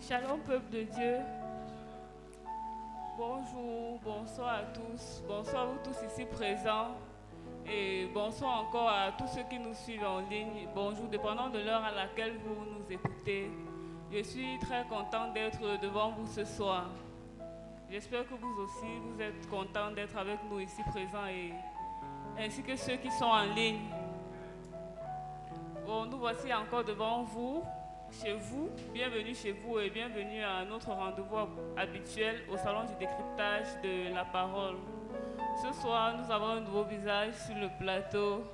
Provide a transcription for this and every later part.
Shalom peuple de Dieu, bonjour, bonsoir à tous, bonsoir à vous tous ici présents et bonsoir encore à tous ceux qui nous suivent en ligne. Bonjour, dépendant de l'heure à laquelle vous nous écoutez. Je suis très contente d'être devant vous ce soir. J'espère que vous aussi, vous êtes contents d'être avec nous ici présents et ainsi que ceux qui sont en ligne. Bon, nous voici encore devant vous. Chez vous, bienvenue chez vous et bienvenue à notre rendez-vous habituel au salon du décryptage de la parole. Ce soir, nous avons un nouveau visage sur le plateau,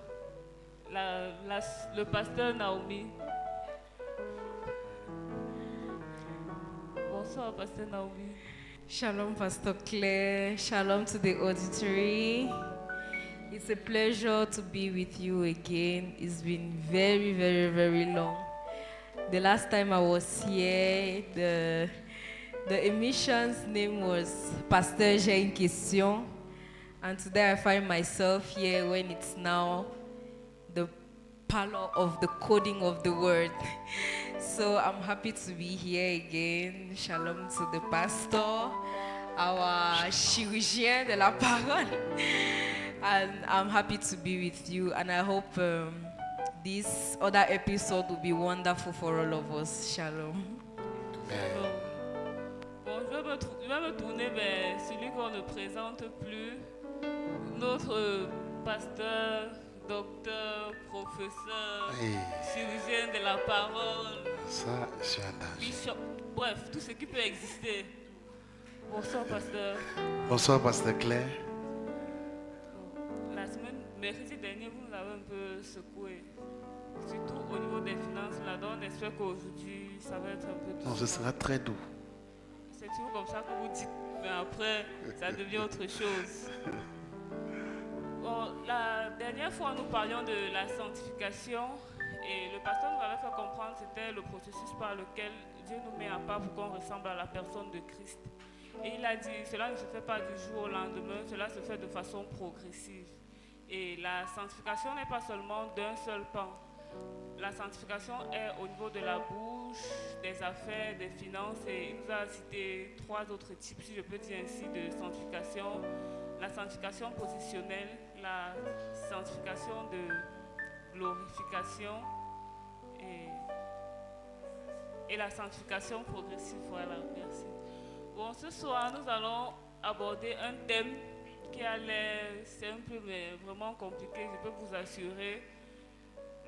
le pasteur Naomi. Bonsoir, pasteur Naomi. Shalom, Pastor Claire. Shalom to the auditory. It's a pleasure to be with you again. It's been very, very, very long. The last time I was here, the emission's name was Pasteur J'ai une question. And today I find myself here when it's now the parlor of the coding of the word. So I'm happy to be here again. Shalom to the pastor, our chirurgien de la parole. And I'm happy to be with you. And I hope this other episode will be wonderful for all of us. Shalom. Bon, je vais me tourner vers celui qu'on ne présente plus, notre pasteur, docteur, professeur, chirurgien de la parole, ça, je suis en danger. bishop, bref, tout ce qui peut exister. Bonsoir, pasteur. Bonsoir, pasteur Claire. La semaine, mercredi dernier, vous nous avez un peu secoué, surtout au niveau des finances. Là, donc on espère qu'aujourd'hui, ça va être un peu plus. Non, ce sera très doux. C'est toujours comme ça que vous dites, mais après, ça devient autre chose. Bon, la dernière fois, nous parlions de la sanctification et le pasteur nous avait fait comprendre que c'était le processus par lequel Dieu nous met à part pour qu'on ressemble à la personne de Christ. Et il a dit, cela ne se fait pas du jour au lendemain, cela se fait de façon progressive. Et la sanctification n'est pas seulement d'un seul pan. La sanctification est au niveau de la bouche, des affaires, des finances et il nous a cité 3 autres types, si je peux dire ainsi, de sanctification. La sanctification positionnelle, la sanctification de glorification et la sanctification progressive. Voilà, merci. Bon, ce soir, nous allons aborder un thème qui a l'air simple mais vraiment compliqué, je peux vous assurer.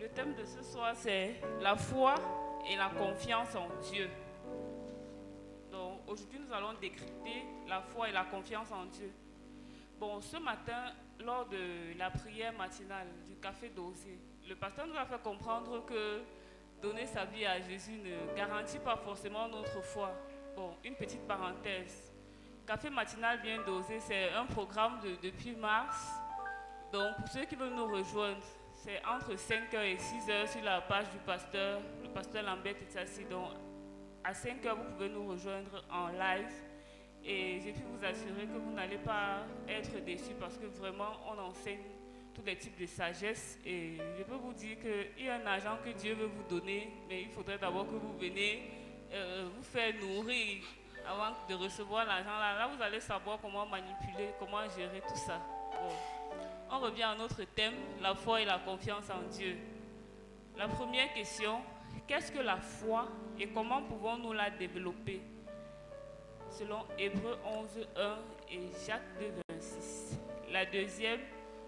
Le thème de ce soir, c'est la foi et la confiance en Dieu. Donc, aujourd'hui, nous allons décrypter la foi et la confiance en Dieu. Bon, ce matin, lors de la prière matinale du café dosé, le pasteur nous a fait comprendre que donner sa vie à Jésus ne garantit pas forcément notre foi. Bon, une petite parenthèse. Café matinal bien dosé, c'est un programme depuis mars. Donc, pour ceux qui veulent nous rejoindre, c'est entre 5h et 6h sur la page du pasteur, le pasteur Lambert Titsassi. Donc, à 5h, vous pouvez nous rejoindre en live. Et j'ai pu vous assurer que vous n'allez pas être déçus parce que vraiment, on enseigne tous les types de sagesse. Et je peux vous dire qu'il y a un argent que Dieu veut vous donner, mais il faudrait d'abord que vous veniez vous faire nourrir avant de recevoir l'argent. Là, vous allez savoir comment manipuler, comment gérer tout ça. Bon. On revient à notre thème, la foi et la confiance en Dieu. La première question, qu'est-ce que la foi et comment pouvons-nous la développer? Selon Hébreux 11, 1 et Jacques 2, 26. La deuxième,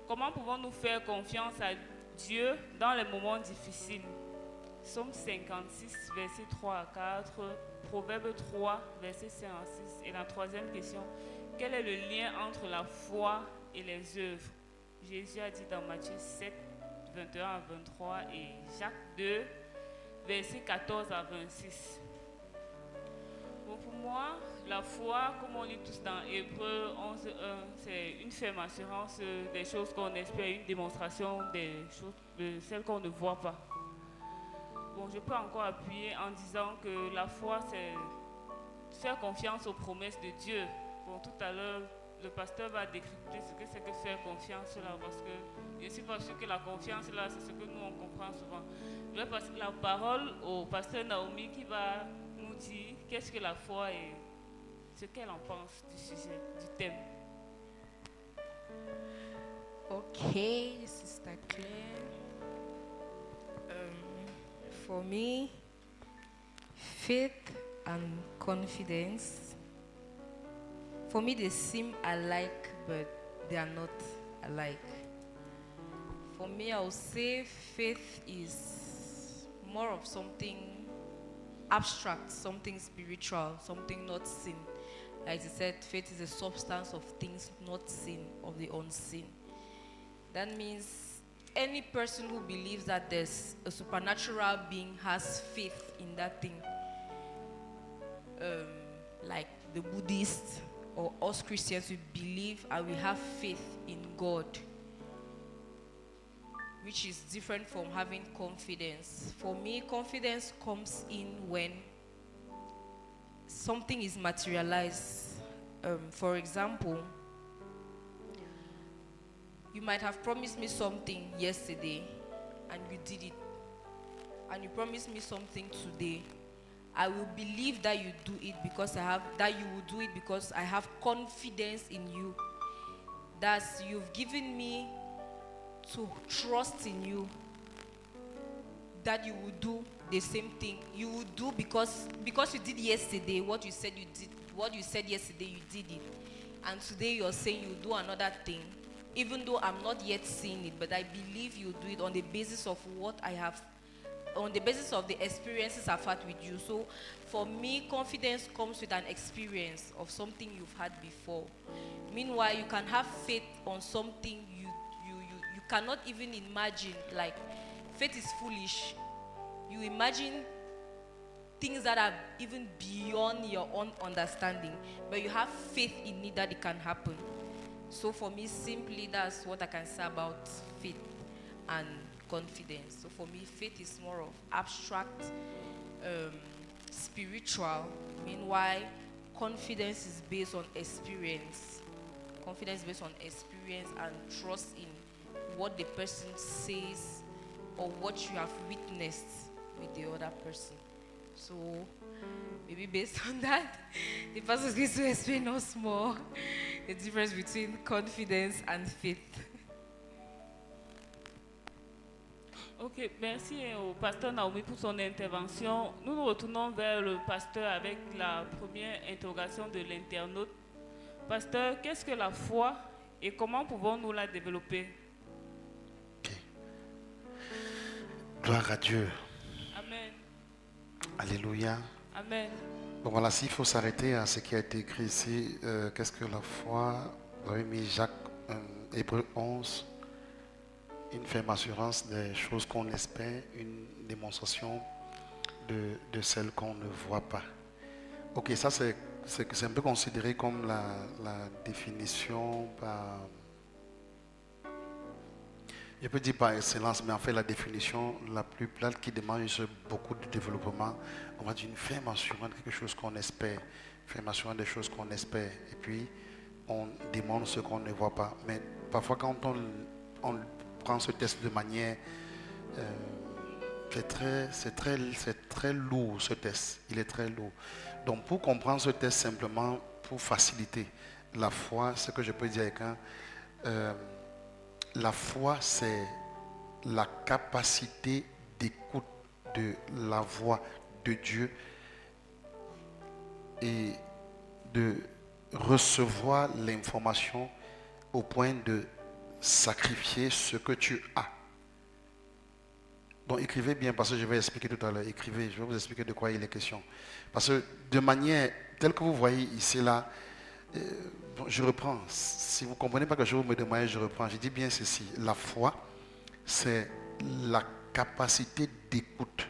comment pouvons-nous faire confiance à Dieu dans les moments difficiles? Psaume 56, versets 3 à 4, Proverbe 3, versets 5 à 6. Et la troisième question, quel est le lien entre la foi et les œuvres? Jésus a dit dans Matthieu 7, 21 à 23 et Jacques 2, versets 14 à 26. Bon, pour moi, la foi, comme on lit tous dans Hébreux 11, 1, c'est une ferme assurance des choses qu'on espère, une démonstration des choses, de celles qu'on ne voit pas. Bon, je peux encore appuyer en disant que la foi, c'est faire confiance aux promesses de Dieu. Bon, tout à l'heure, le pasteur va décrypter ce que c'est que faire confiance là, parce que je ne suis pas sûre que la confiance là, c'est ce que nous on comprend souvent. Je vais passer la parole au pasteur Naomi qui va nous dire qu'est-ce que la foi et ce qu'elle en pense du sujet, du thème. Okay, Sister Claire. For me, faith and confidence, for me, they seem alike, but they are not alike. For me, I would say faith is more of something abstract, something spiritual, something not seen. Like I said, faith is a substance of things not seen, of the unseen. That means any person who believes that there's a supernatural being has faith in that thing. Like the Buddhists or us Christians, we believe and we have faith in God, which is different from having confidence. For me, confidence comes in when something is materialized. For example, you might have promised me something yesterday and you did it. And you promised me something today. I will believe that you do it because you will do it because I have confidence in you. That's you've given me to trust in you that you will do the same thing. You will do because you did yesterday what you said you did. What you said yesterday, you did it. And today you're saying you do another thing. Even though I'm not yet seeing it, but I believe you do it on the basis of what I have, on the basis of the experiences I've had with you. So for me, confidence comes with an experience of something you've had before. Meanwhile, you can have faith on something you cannot even imagine. Like, faith is foolish. You imagine things that are even beyond your own understanding, but you have faith in it that it can happen. So for me, simply, that's what I can say about faith and confidence. So for me, faith is more of abstract, spiritual. Meanwhile, confidence is based on experience. Confidence is based on experience and trust in what the person says or what you have witnessed with the other person. So maybe based on that, the pastor is going to explain us more the difference between confidence and faith. Ok, merci au pasteur Naomi pour son intervention. Nous nous retournons vers le pasteur avec la première interrogation de l'internaute. Pasteur, qu'est-ce que la foi et comment pouvons-nous la développer? Ok. Gloire à Dieu. Amen. Alléluia. Amen. Bon voilà, s'il faut s'arrêter à ce qui a été écrit ici, qu'est-ce que la foi? Vous avez mis Jacques, Hébreux 11, une ferme assurance des choses qu'on espère, une démonstration de celles qu'on ne voit pas. Ok, ça c'est un peu considéré comme la définition par... Je peux dire par excellence, mais en fait la définition la plus plate qui demande beaucoup de développement, on va dire une ferme assurance, quelque chose qu'on espère, ferme assurance des choses qu'on espère, et puis on demande ce qu'on ne voit pas. Mais parfois quand on prend ce test de manière, c'est très lourd ce test, il est très lourd. Donc pour comprendre ce test simplement, pour faciliter la foi, ce que je peux dire avec la foi, c'est la capacité d'écoute de la voix de Dieu et de recevoir l'information au point de sacrifier ce que tu as. Donc écrivez bien parce que je vais expliquer tout à l'heure. Écrivez, je vais vous expliquer de quoi il est question. Parce que de manière telle que vous voyez ici là, je reprends. Si vous ne comprenez pas que je vous me demande, je reprends. Je dis bien ceci. La foi, c'est la capacité d'écoute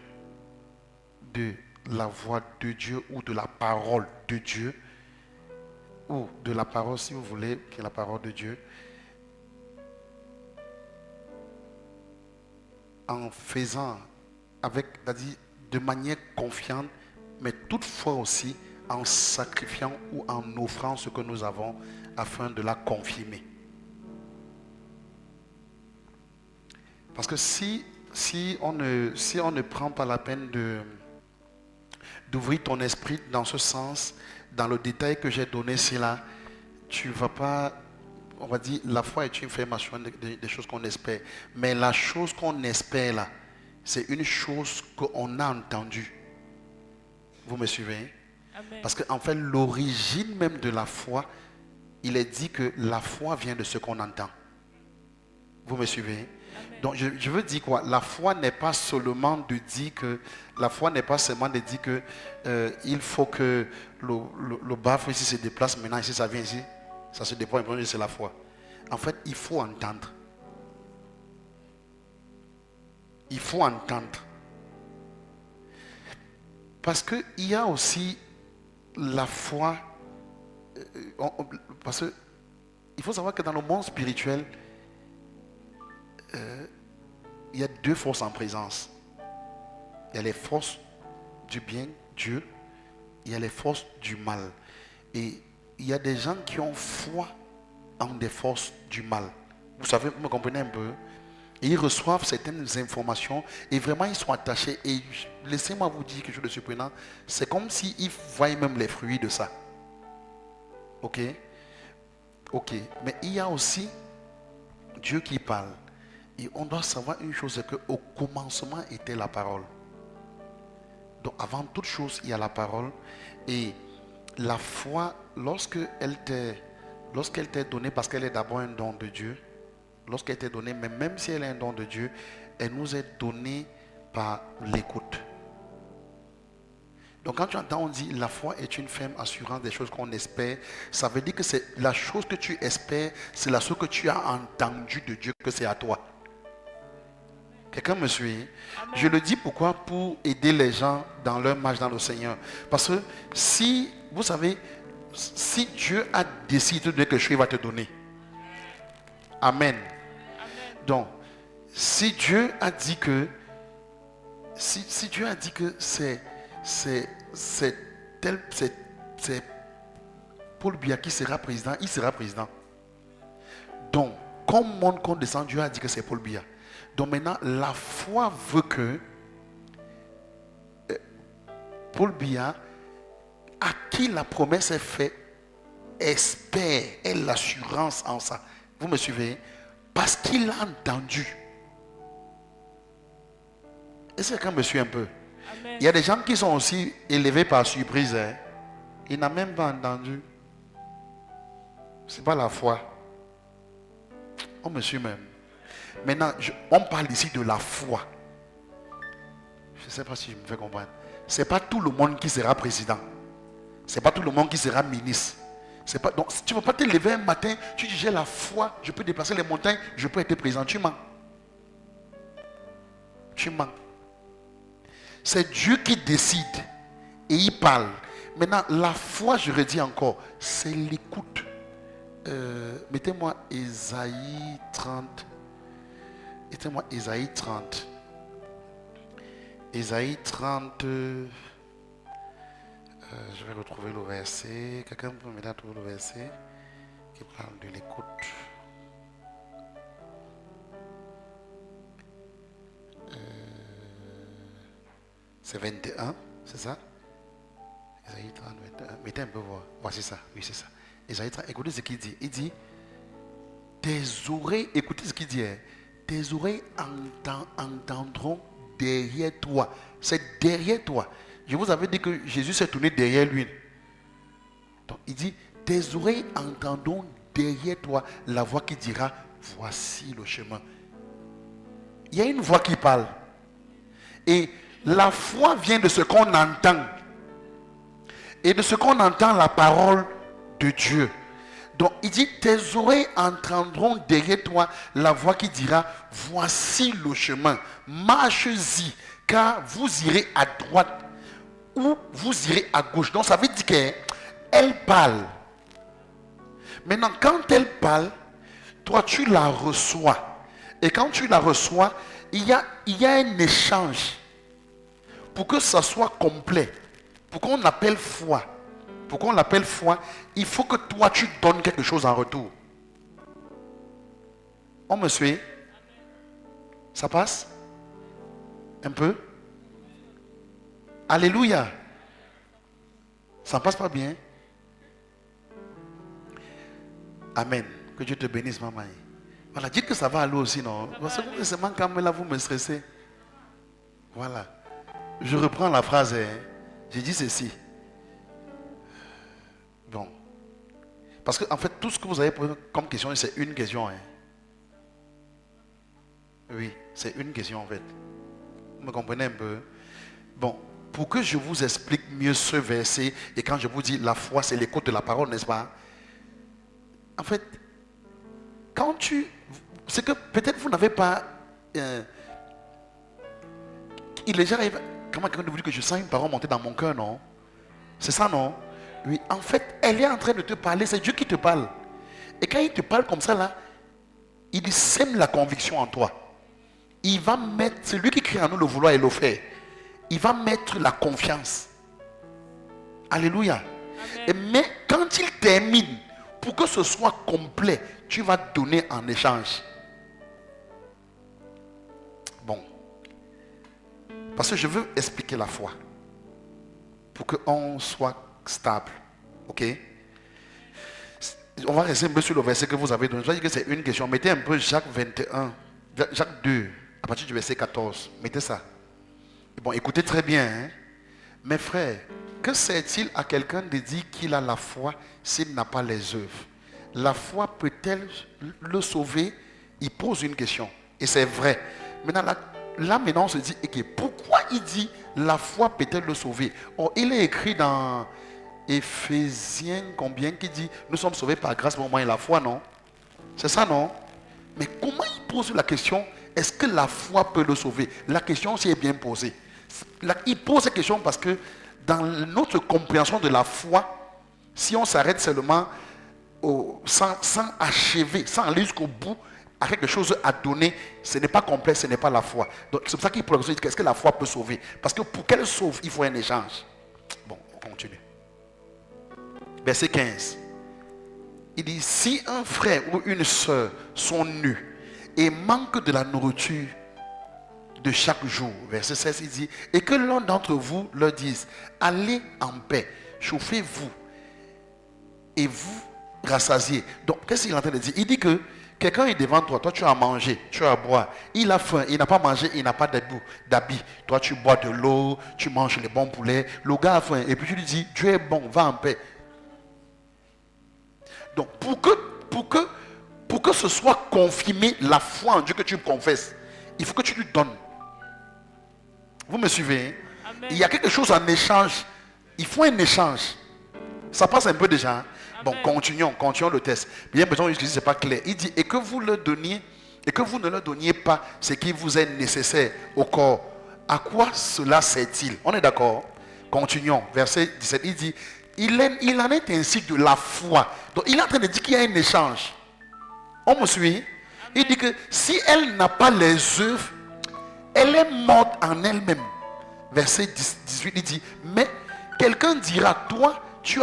de la voix de Dieu ou de la parole de Dieu, ou de la parole, si vous voulez, qui est la parole de Dieu, en faisant avec, c'est-à-dire de manière confiante, mais toutefois aussi en sacrifiant ou en offrant ce que nous avons afin de la confirmer. Parce que si on ne prend pas la peine d'ouvrir ton esprit dans ce sens, dans le détail que j'ai donné, c'est là, tu ne vas pas, on va dire, la foi est une affirmation des choses qu'on espère. Mais la chose qu'on espère là, c'est une chose qu'on a entendue. Vous me suivez? Amen. Parce qu'en fait, l'origine même de la foi, il est dit que la foi vient de ce qu'on entend. Vous me suivez? Amen. Donc je veux dire quoi? La foi n'est pas seulement de dire que, la foi n'est pas seulement de dire que il faut que le baffre ici se déplace maintenant, ici ça vient ici, ça se déploie, c'est la foi. En fait, il faut entendre. Il faut entendre. Parce qu'il y a aussi la foi, parce que il faut savoir que dans le monde spirituel, il y a deux forces en présence. Il y a les forces du bien, Dieu, il y a les forces du mal. Et il y a des gens qui ont foi en des forces du mal. Vous savez, vous me comprenez un peu? Et ils reçoivent certaines informations et vraiment ils sont attachés. Et laissez-moi vous dire quelque chose de surprenant. C'est comme s'ils voient même les fruits de ça. Ok? Ok. Mais il y a aussi Dieu qui parle. Et on doit savoir une chose, c'est qu'au commencement était la parole. Donc avant toute chose, il y a la parole. Et la foi, lorsqu'elle t'est donnée, parce qu'elle est d'abord un don de Dieu, lorsqu'elle t'est donnée, mais même si elle est un don de Dieu, elle nous est donnée par l'écoute. Donc quand tu entends, on dit la foi est une ferme assurance des choses qu'on espère, ça veut dire que c'est la chose que tu espères, c'est la chose que tu as entendue de Dieu, que c'est à toi. Quelqu'un me suit? Amen. Je le dis pourquoi? Pour aider les gens dans leur marche dans le Seigneur. Parce que si, vous savez, si Dieu a décidé de donner quelque chose, il va te donner. Amen. Amen. Donc, si Dieu a dit que, si Dieu a dit que c'est Paul Biya qui sera président, il sera président. Donc, comme mon condescend, Dieu a dit que c'est Paul Biya. Donc maintenant, la foi veut que Paul Biya, à qui la promesse est faite, espère, ait l'assurance en ça. Vous me suivez? Parce qu'il a entendu. Est-ce que quelqu'un me suit un peu? Amen. Il y a des gens qui sont aussi élevés par surprise. Hein? Il n'a même pas entendu. Ce n'est pas la foi. On me suit même. Maintenant, on parle ici de la foi. Je ne sais pas si je me fais comprendre. Ce n'est pas tout le monde qui sera président. Ce n'est pas tout le monde qui sera ministre. C'est pas, donc, si tu ne veux pas te lever un matin, tu dis j'ai la foi, je peux déplacer les montagnes, je peux être président. Tu mens. Tu mens. C'est Dieu qui décide et il parle. Maintenant, la foi, je redis encore, c'est l'écoute. Mettez-moi Ésaïe 30. Mettez-moi Ésaïe 30. Ésaïe 30. Je vais retrouver le verset. Quelqu'un peut me trouver le verset qui parle de l'écoute. C'est 21, c'est ça? Ésaïe 30, 21. Mettez un peu voir. Voici ça. Oui, c'est ça. Ésaïe 30. Écoutez ce qu'il dit. Il dit, tes oreilles, écoutez ce qu'il dit. Hein, tes oreilles entendront derrière toi. C'est derrière toi. Je vous avais dit que Jésus s'est tourné derrière lui. Donc il dit, tes oreilles entendront derrière toi la voix qui dira, voici le chemin. Il y a une voix qui parle. Et la foi vient de ce qu'on entend. Et de ce qu'on entend la parole de Dieu. Donc il dit, tes oreilles entendront derrière toi la voix qui dira, voici le chemin, marche-y, car vous irez à droite ou vous irez à gauche. Donc ça veut dire qu'elle parle. Maintenant, quand elle parle, toi tu la reçois. Et quand tu la reçois, il y a un échange. Pour que ça soit complet, pour qu'on appelle foi, il faut que toi tu donnes quelque chose en retour. On me suit? Ça passe? Un peu? Alléluia. Ça ne passe pas bien. Amen. Que Dieu te bénisse, maman. Voilà, dites que ça va aller aussi, non? Parce que c'est quand même là, vous me stressez. Voilà. Je reprends la phrase. J'ai dit ceci. Bon. Parce qu'en fait, tout ce que vous avez posé comme question, c'est une question. Oui, c'est une question en fait. Vous me comprenez un peu? Bon, pour que je vous explique mieux ce verset, et quand je vous dis la foi, c'est l'écoute de la parole, n'est-ce pas? En fait, quand c'est que peut-être vous n'avez pas... il est déjà arrivé... Comment quelqu'un vous dit que je sens une parole monter dans mon cœur, non? C'est ça, non? Oui, en fait, elle est en train de te parler, c'est Dieu qui te parle. Et quand il te parle comme ça, là, il sème la conviction en toi. Il va mettre, c'est lui qui crée en nous le vouloir et le faire. Il va mettre la confiance. Alléluia. Mais quand il termine, pour que ce soit complet, tu vas donner en échange. Bon. Parce que je veux expliquer la foi. Pour qu'on soit stable. Ok? On va rester un peu sur le verset que vous avez donné. Je vais dire que c'est une question. Mettez un peu Jacques 21, Jacques 2, à partir du verset 14. Mettez ça. Bon, écoutez très bien. Hein? Mes frères, que sert-il à quelqu'un de dire qu'il a la foi s'il n'a pas les œuvres? La foi peut-elle le sauver? Il pose une question. Et c'est vrai. Maintenant, maintenant on se dit, okay, pourquoi il dit la foi peut-elle le sauver? Or, il est écrit dans Éphésiens combien qui dit nous sommes sauvés par grâce au moyen de la foi, non? C'est ça, non? Mais comment il pose la question? Est-ce que la foi peut le sauver? La question aussi est bien posée. Il pose cette question parce que dans notre compréhension de la foi, si on s'arrête seulement sans achever, sans aller jusqu'au bout, à quelque chose à donner, ce n'est pas complet, ce n'est pas la foi. Donc c'est pour ça qu'il pose la question, est-ce que la foi peut sauver? Parce que pour qu'elle sauve, il faut un échange. Bon, on continue. Verset 15. Il dit, si un frère ou une soeur sont nus et manquent de la nourriture de chaque jour, verset 16, il dit, et que l'un d'entre vous leur dise, allez en paix, chauffez-vous et vous rassasiez. Donc, qu'est-ce qu'il est en train de dire? Il dit que quelqu'un est devant toi, toi tu as à manger, tu as à boire, il a faim, il n'a pas mangé, il n'a pas d'habit. Toi tu bois de l'eau, tu manges les bons poulets, le gars a faim, et puis tu lui dis, Dieu est bon, va en paix. Donc, pour que ce soit confirmé la foi en Dieu que tu confesses, il faut que tu lui donnes. Vous me suivez? Amen. Il y a quelque chose en échange. Il faut un échange. Ça passe un peu déjà. Hein? Bon, continuons le test. Bien, peut-être que ce n'est pas clair. Il dit, et que vous leur donniez, et que vous ne leur donniez pas ce qui vous est nécessaire au corps. À quoi cela sert-il? On est d'accord? Continuons. Verset 17, il dit, il en est ainsi de la foi. Donc il est en train de dire qu'il y a un échange. On me suit? Amen. Il dit que si elle n'a pas les œuvres, elle est morte en elle-même. Verset 18, il dit, mais quelqu'un dira, toi, tu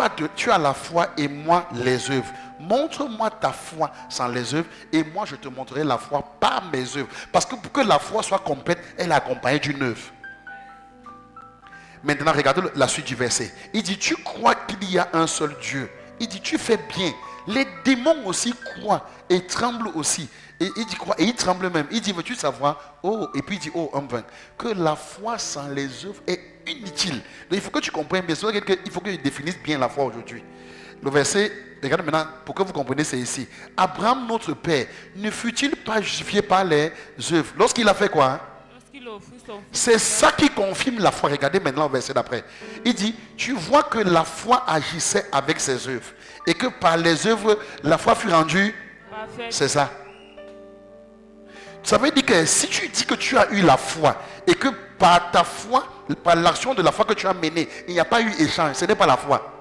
as la foi et moi les œuvres. Montre-moi ta foi sans les œuvres et moi je te montrerai la foi par mes œuvres. Parce que pour que la foi soit complète, elle est accompagnée d'une œuvre. Maintenant, regardez la suite du verset. Il dit, tu crois qu'il y a un seul Dieu. Il dit, tu fais bien. Les démons aussi croient et tremblent aussi. Et il dit quoi? Et ils tremblent même. Il dit, veux-tu savoir? Oh, et puis il dit, oh, que la foi sans les œuvres est inutile. Donc il faut que tu comprennes bien. Il faut que tu définisses bien la foi aujourd'hui. Le verset, regardez maintenant, pour que vous compreniez, c'est ici. Abraham, notre père, ne fut-il pas justifié par les œuvres? Lorsqu'il a fait quoi? Hein? C'est ça qui confirme la foi. Regardez maintenant le verset d'après. Il dit, tu vois que la foi agissait avec ses œuvres. Et que par les œuvres, la foi fut rendue. C'est ça. Ça veut dire que si tu dis que tu as eu la foi et que par ta foi, par l'action de la foi que tu as menée, il n'y a pas eu échange, ce n'est pas la foi.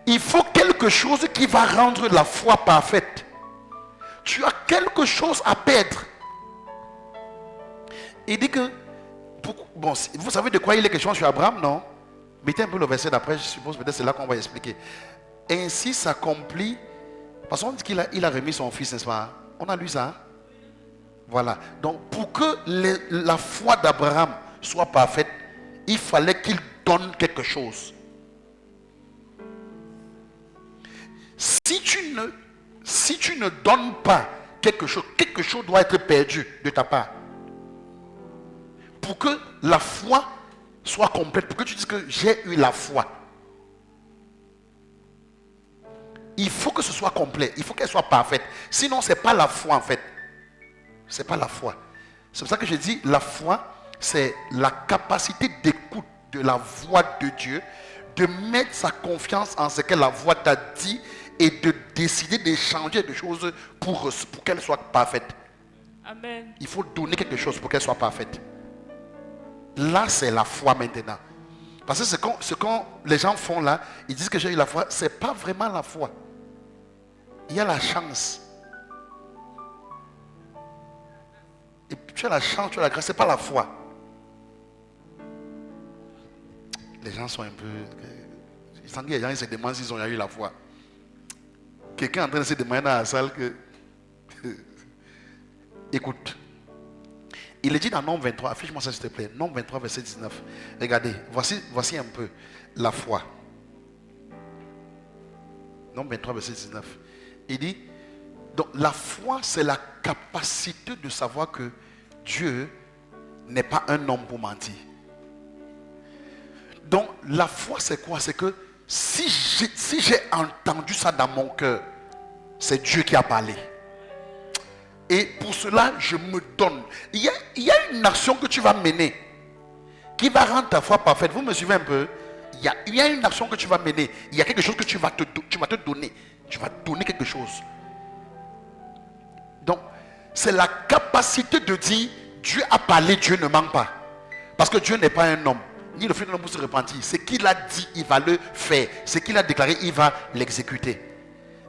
Il faut quelque chose qui va rendre la foi parfaite. Tu as quelque chose à perdre. Il dit que, bon, vous savez de quoi il est question sur Abraham, non? Mettez un peu le verset d'après, je suppose peut-être c'est là qu'on va expliquer. Ainsi s'accomplit, parce qu'on dit qu'il a remis son fils, n'est-ce pas? On a lu ça. Voilà. Donc pour que la foi d'Abraham soit parfaite, il fallait qu'il donnes quelque chose. Si tu ne donnes pas quelque chose doit être perdu de ta part. Pour que la foi soit complète, pour que tu dises que j'ai eu la foi, il faut que ce soit complet, il faut qu'elle soit parfaite. Sinon, ce n'est pas la foi en fait. Ce n'est pas la foi. C'est pour ça que je dis, la foi, c'est la capacité d'écoute de la voix de Dieu, de mettre sa confiance en ce que la voix t'a dit et de décider d'échanger des choses pour qu'elle soit parfaite. Amen. Il faut donner quelque chose pour qu'elle soit parfaite. Là, c'est la foi maintenant. Parce que ce que les gens font là, ils disent que j'ai eu la foi, ce n'est pas vraiment la foi. Il y a la chance. Et puis tu as la chance, tu as la grâce, ce n'est pas la foi. Les gens sont un peu... Ils se demandent s'ils ont eu la foi. Quelqu'un est en train de se demander dans la salle que... Écoute. Il est dit dans Nombre 23, affiche-moi ça s'il te plaît. Nombre 23, verset 19. Regardez, voici un peu la foi. Nombre 23, verset 19. Il dit, donc la foi, c'est la capacité de savoir que Dieu n'est pas un homme pour mentir. Donc la foi, c'est quoi? C'est que si j'ai entendu ça dans mon cœur, c'est Dieu qui a parlé. Et pour cela, je me donne. Il y a une action que tu vas mener qui va rendre ta foi parfaite. Vous me suivez un peu? Il y a une action que tu vas mener. Il y a quelque chose que tu vas te donner. Tu vas donner quelque chose. Donc, c'est la capacité de dire, Dieu a parlé, Dieu ne ment pas. Parce que Dieu n'est pas un homme, ni le fils d'un homme pour se repentir. Ce qu'il a dit, il va le faire. Ce qu'il a déclaré, il va l'exécuter.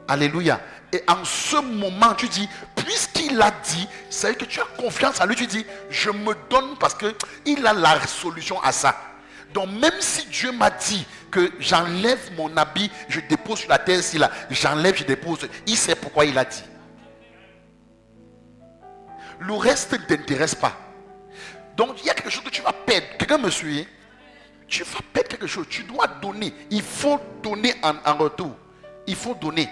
Alléluia. Et en ce moment, tu dis, puisqu'il a dit, c'est que tu as confiance en lui. Tu dis, je me donne parce qu'il a la solution à ça. Donc même si Dieu m'a dit que j'enlève mon habit, je dépose sur la terre, si là, j'enlève, je dépose, il sait pourquoi il a dit. Le reste ne t'intéresse pas. Donc il y a quelque chose que tu vas perdre. Quelqu'un me suit? Tu vas perdre quelque chose. Tu dois donner. Il faut donner en retour. Il faut donner.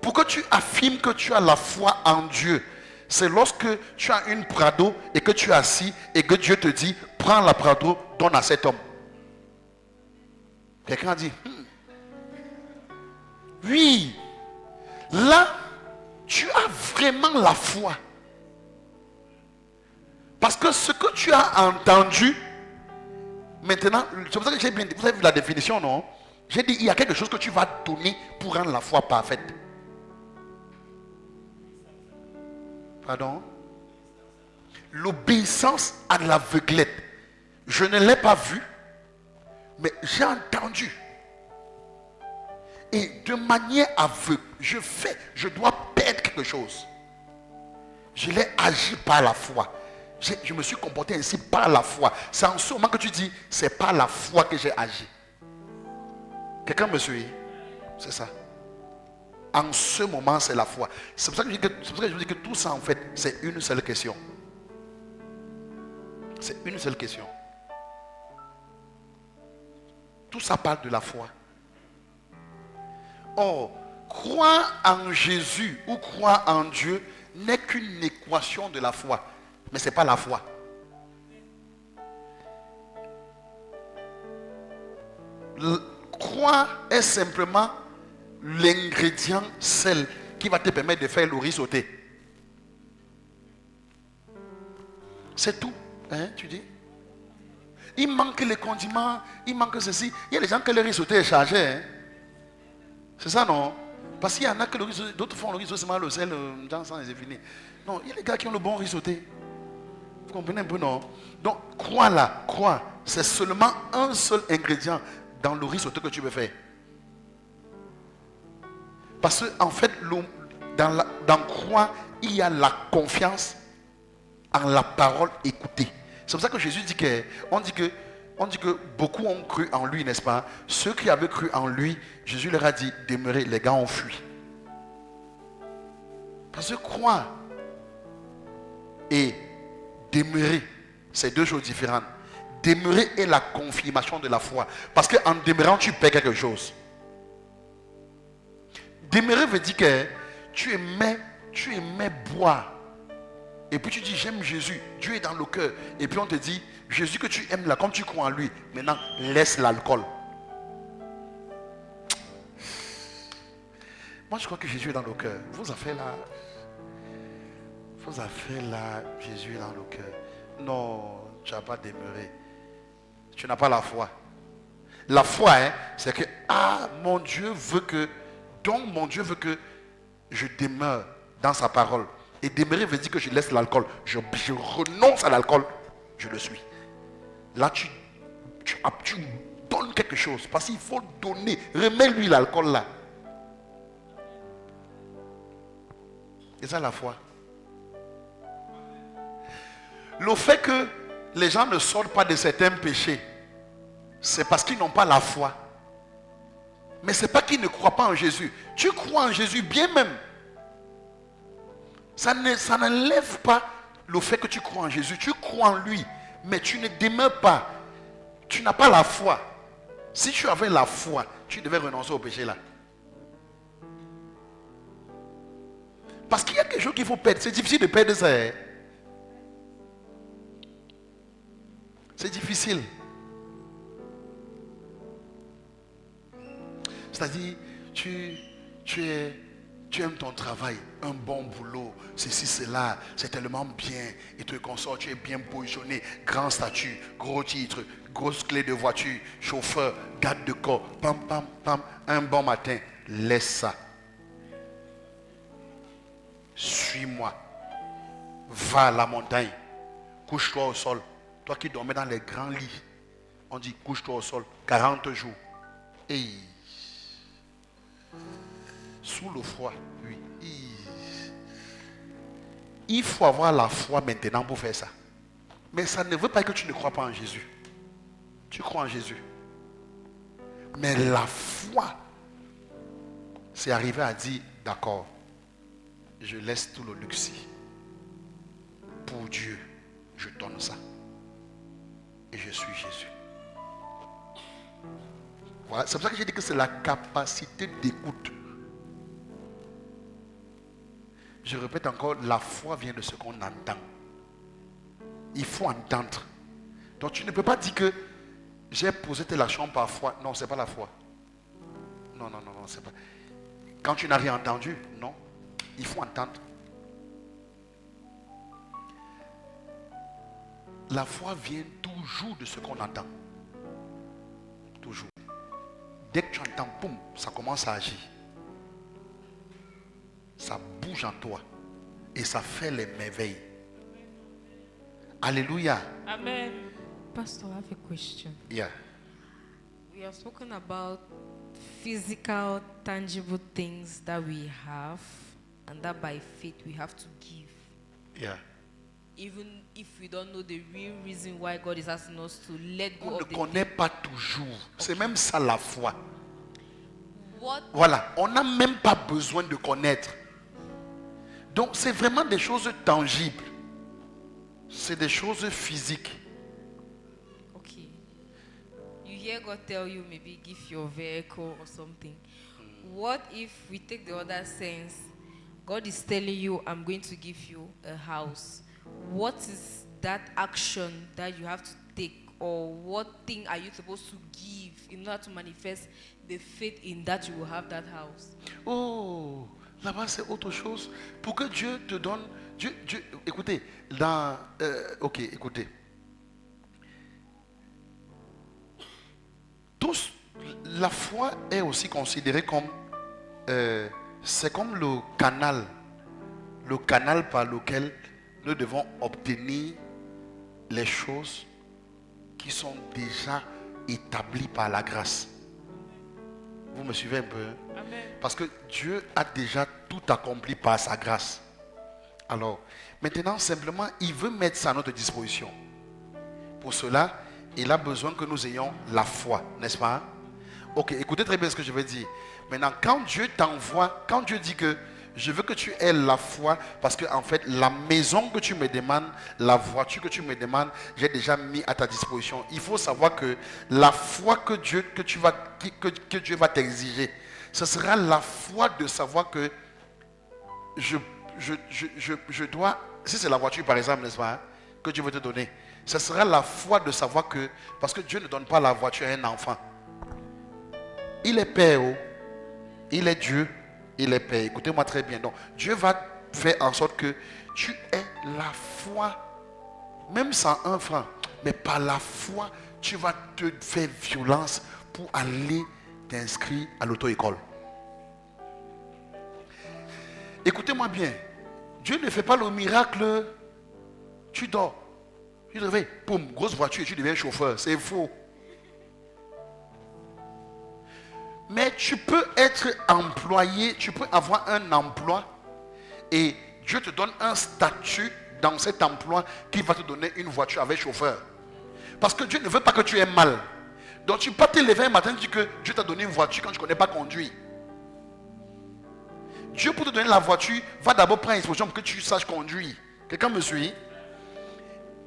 Pour que tu affirmes que tu as la foi en Dieu, c'est lorsque tu as une prado et que tu es assis et que Dieu te dit, prends la prado, donne à cet homme. Quelqu'un a dit, oui, là, tu as vraiment la foi. Parce que ce que tu as entendu, maintenant, c'est pour ça que j'ai bien dit, vous avez vu la définition, non? J'ai dit, il y a quelque chose que tu vas donner pour rendre la foi parfaite. Pardon? L'obéissance à l'aveuglette. Je ne l'ai pas vu, mais j'ai entendu. Et de manière aveugle, je dois perdre quelque chose. Je l'ai agi par la foi. Je me suis comporté ainsi par la foi. C'est en ce moment que tu dis, c'est par la foi que j'ai agi. Quelqu'un me suit? C'est ça. En ce moment, c'est la foi. C'est pour ça que je vous dis que tout ça, en fait, c'est une seule question. C'est une seule question. Tout ça parle de la foi. Or, croire en Jésus ou croire en Dieu n'est qu'une équation de la foi. Mais ce n'est pas la foi. Croire est simplement l'ingrédient sel qui va te permettre de faire le riz sauté. C'est tout. Hein, tu dis? Il manque les condiments, il manque ceci. Il y a des gens que le riz sauté est chargé. Hein? C'est ça, non? Parce qu'il y en a que d'autres font le riz sauté, seulement le sel, dans le sang, c'est fini. Non, il y a des gars qui ont le bon riz sauté. Vous comprenez un peu, non? Donc, crois là, crois. C'est seulement un seul ingrédient dans le riz sauté que tu veux faire. Parce qu'en fait, dans croire, il y a la confiance en la parole écoutée. C'est pour ça que Jésus dit on dit que beaucoup ont cru en lui, n'est-ce pas? Ceux qui avaient cru en lui, Jésus leur a dit, demeurez, les gars ont fui. Parce que croire et demeurer, c'est deux choses différentes. demeurer est la confirmation de la foi. Parce qu'en demeurant, tu perds quelque chose. Demeurer veut dire que tu aimais boire. Et puis tu dis, j'aime Jésus. Dieu est dans le cœur. Et puis on te dit, Jésus que tu aimes là, comme tu crois en lui, maintenant, laisse l'alcool. Moi, je crois que Jésus est dans le cœur. Vos affaires là, Jésus est dans le cœur. Non, tu n'as pas demeuré. Tu n'as pas la foi. La foi, c'est que, mon Dieu veut que, donc mon Dieu veut que je demeure dans sa parole. Et demeurer veut dire que je laisse l'alcool. Je renonce à l'alcool. Je le suis. Là, tu donnes quelque chose. Parce qu'il faut donner. Remets-lui l'alcool là. C'est ça la foi. Le fait que les gens ne sortent pas de certains péchés, c'est parce qu'ils n'ont pas la foi. Mais ce n'est pas qu'ils ne croient pas en Jésus. Tu crois en Jésus bien même. Ça n'enlève pas le fait que tu crois en Jésus. Tu crois en lui. Mais tu ne demeures pas. Tu n'as pas la foi. Si tu avais la foi, tu devais renoncer au péché là. Parce qu'il y a quelque chose qu'il faut perdre. C'est difficile de perdre ça. C'est difficile. C'est-à-dire, tu aimes ton travail, un bon boulot, ceci, cela, c'est tellement bien. Et tu te consoles, tu es bien positionné, grand statut, gros titre, grosse clé de voiture, chauffeur, garde de corps, pam, pam, pam, un bon matin, laisse ça. Suis-moi. Va à la montagne. Couche-toi au sol. Toi qui dormais dans les grands lits. On dit couche-toi au sol. 40 jours. Et sous le froid. Oui. Il faut avoir la foi maintenant pour faire ça. Mais ça ne veut pas que tu ne crois pas en Jésus. Tu crois en Jésus. Mais la foi, c'est arriver à dire, d'accord, je laisse tout le luxe. Pour Dieu, je donne ça. Et je suis Jésus. Voilà, c'est pour ça que j'ai dit que c'est la capacité d'écoute. Je répète encore, la foi vient de ce qu'on entend. Il faut entendre. Donc tu ne peux pas dire que j'ai posé telle action par foi. Non, ce n'est pas la foi. Non, c'est pas. Quand tu n'as rien entendu, non. Il faut entendre. La foi vient toujours de ce qu'on entend. Toujours. Dès que tu entends, boum, ça commence à agir. Ça bouge en toi. Et ça fait les merveilles. Alléluia. Amen. Pastor, I have a question. Yeah. We have spoken about physical, tangible things that we have, and that by faith we have to give. Yeah. Even if we don't know the real reason why God is asking us to let go On ne of the connaît pas toujours. C'est même ça la foi. what Voilà. On n'a même pas besoin de connaître. Donc c'est vraiment des choses tangibles. C'est des choses physiques. okay. You hear God tell you maybe give your vehicle or something. What if we take the other sense? God is telling you, I'm going to give you a house. What is that action that you have to take, or what thing are you supposed to give in order to manifest the faith in that you will have that house? Oh, là-bas c'est autre chose. Pour que Dieu te donne... Dieu, écoutez, ok, écoutez. Tous, la foi est aussi considérée comme... c'est comme le canal par lequel nous devons obtenir les choses qui sont déjà établies par la grâce. Vous me suivez un peu? Amen. Parce que Dieu a déjà tout accompli par sa grâce. Alors, maintenant, simplement, il veut mettre ça à notre disposition. Pour cela, il a besoin que nous ayons la foi, n'est-ce pas? Ok, écoutez très bien ce que je veux dire. Maintenant, quand Dieu t'envoie, quand Dieu dit que je veux que tu aies la foi parce que en fait, la maison que tu me demandes, la voiture que tu me demandes, j'ai déjà mis à ta disposition. Il faut savoir que la foi que Dieu va t'exiger, ce sera la foi de savoir que je dois, si c'est la voiture par exemple, n'est-ce pas, hein, que Dieu veut te donner, ce sera la foi de savoir que, parce que Dieu ne donne pas la voiture à un enfant. Il est Père, il est Dieu, il est Père. Écoutez-moi très bien. Donc, Dieu va faire en sorte que tu aies la foi, même sans un franc, mais par la foi, tu vas te faire violence pour aller t'inscrire à l'auto-école. Écoutez-moi bien. Dieu ne fait pas le miracle. Tu dors. Tu te réveilles. Poum, grosse voiture et tu deviens chauffeur. C'est faux. Mais tu peux être employé, tu peux avoir un emploi et Dieu te donne un statut dans cet emploi qui va te donner une voiture avec chauffeur. Parce que Dieu ne veut pas que tu aies mal. Donc tu ne peux pas te lever un matin et dire que Dieu t'a donné une voiture quand tu ne connais pas conduire. Dieu pour te donner la voiture va d'abord prendre l'instruction pour que tu saches conduire. Quelqu'un me suit?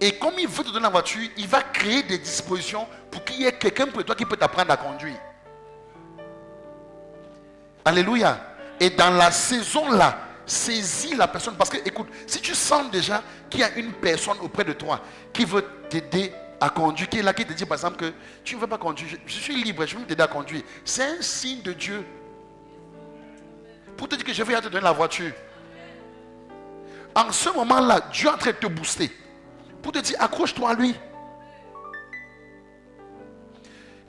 Et comme il veut te donner la voiture, il va créer des dispositions pour qu'il y ait quelqu'un pour toi qui peut t'apprendre à conduire. Alléluia. Et dans la saison là, saisis la personne. Parce que écoute, si tu sens déjà qu'il y a une personne auprès de toi qui veut t'aider à conduire, qui est là, qui te dit par exemple que tu ne veux pas conduire, je suis libre, je veux t'aider à conduire. C'est un signe de Dieu. Pour te dire que je vais te donner la voiture. En ce moment-là, Dieu est en train de te booster. Pour te dire, accroche-toi à lui.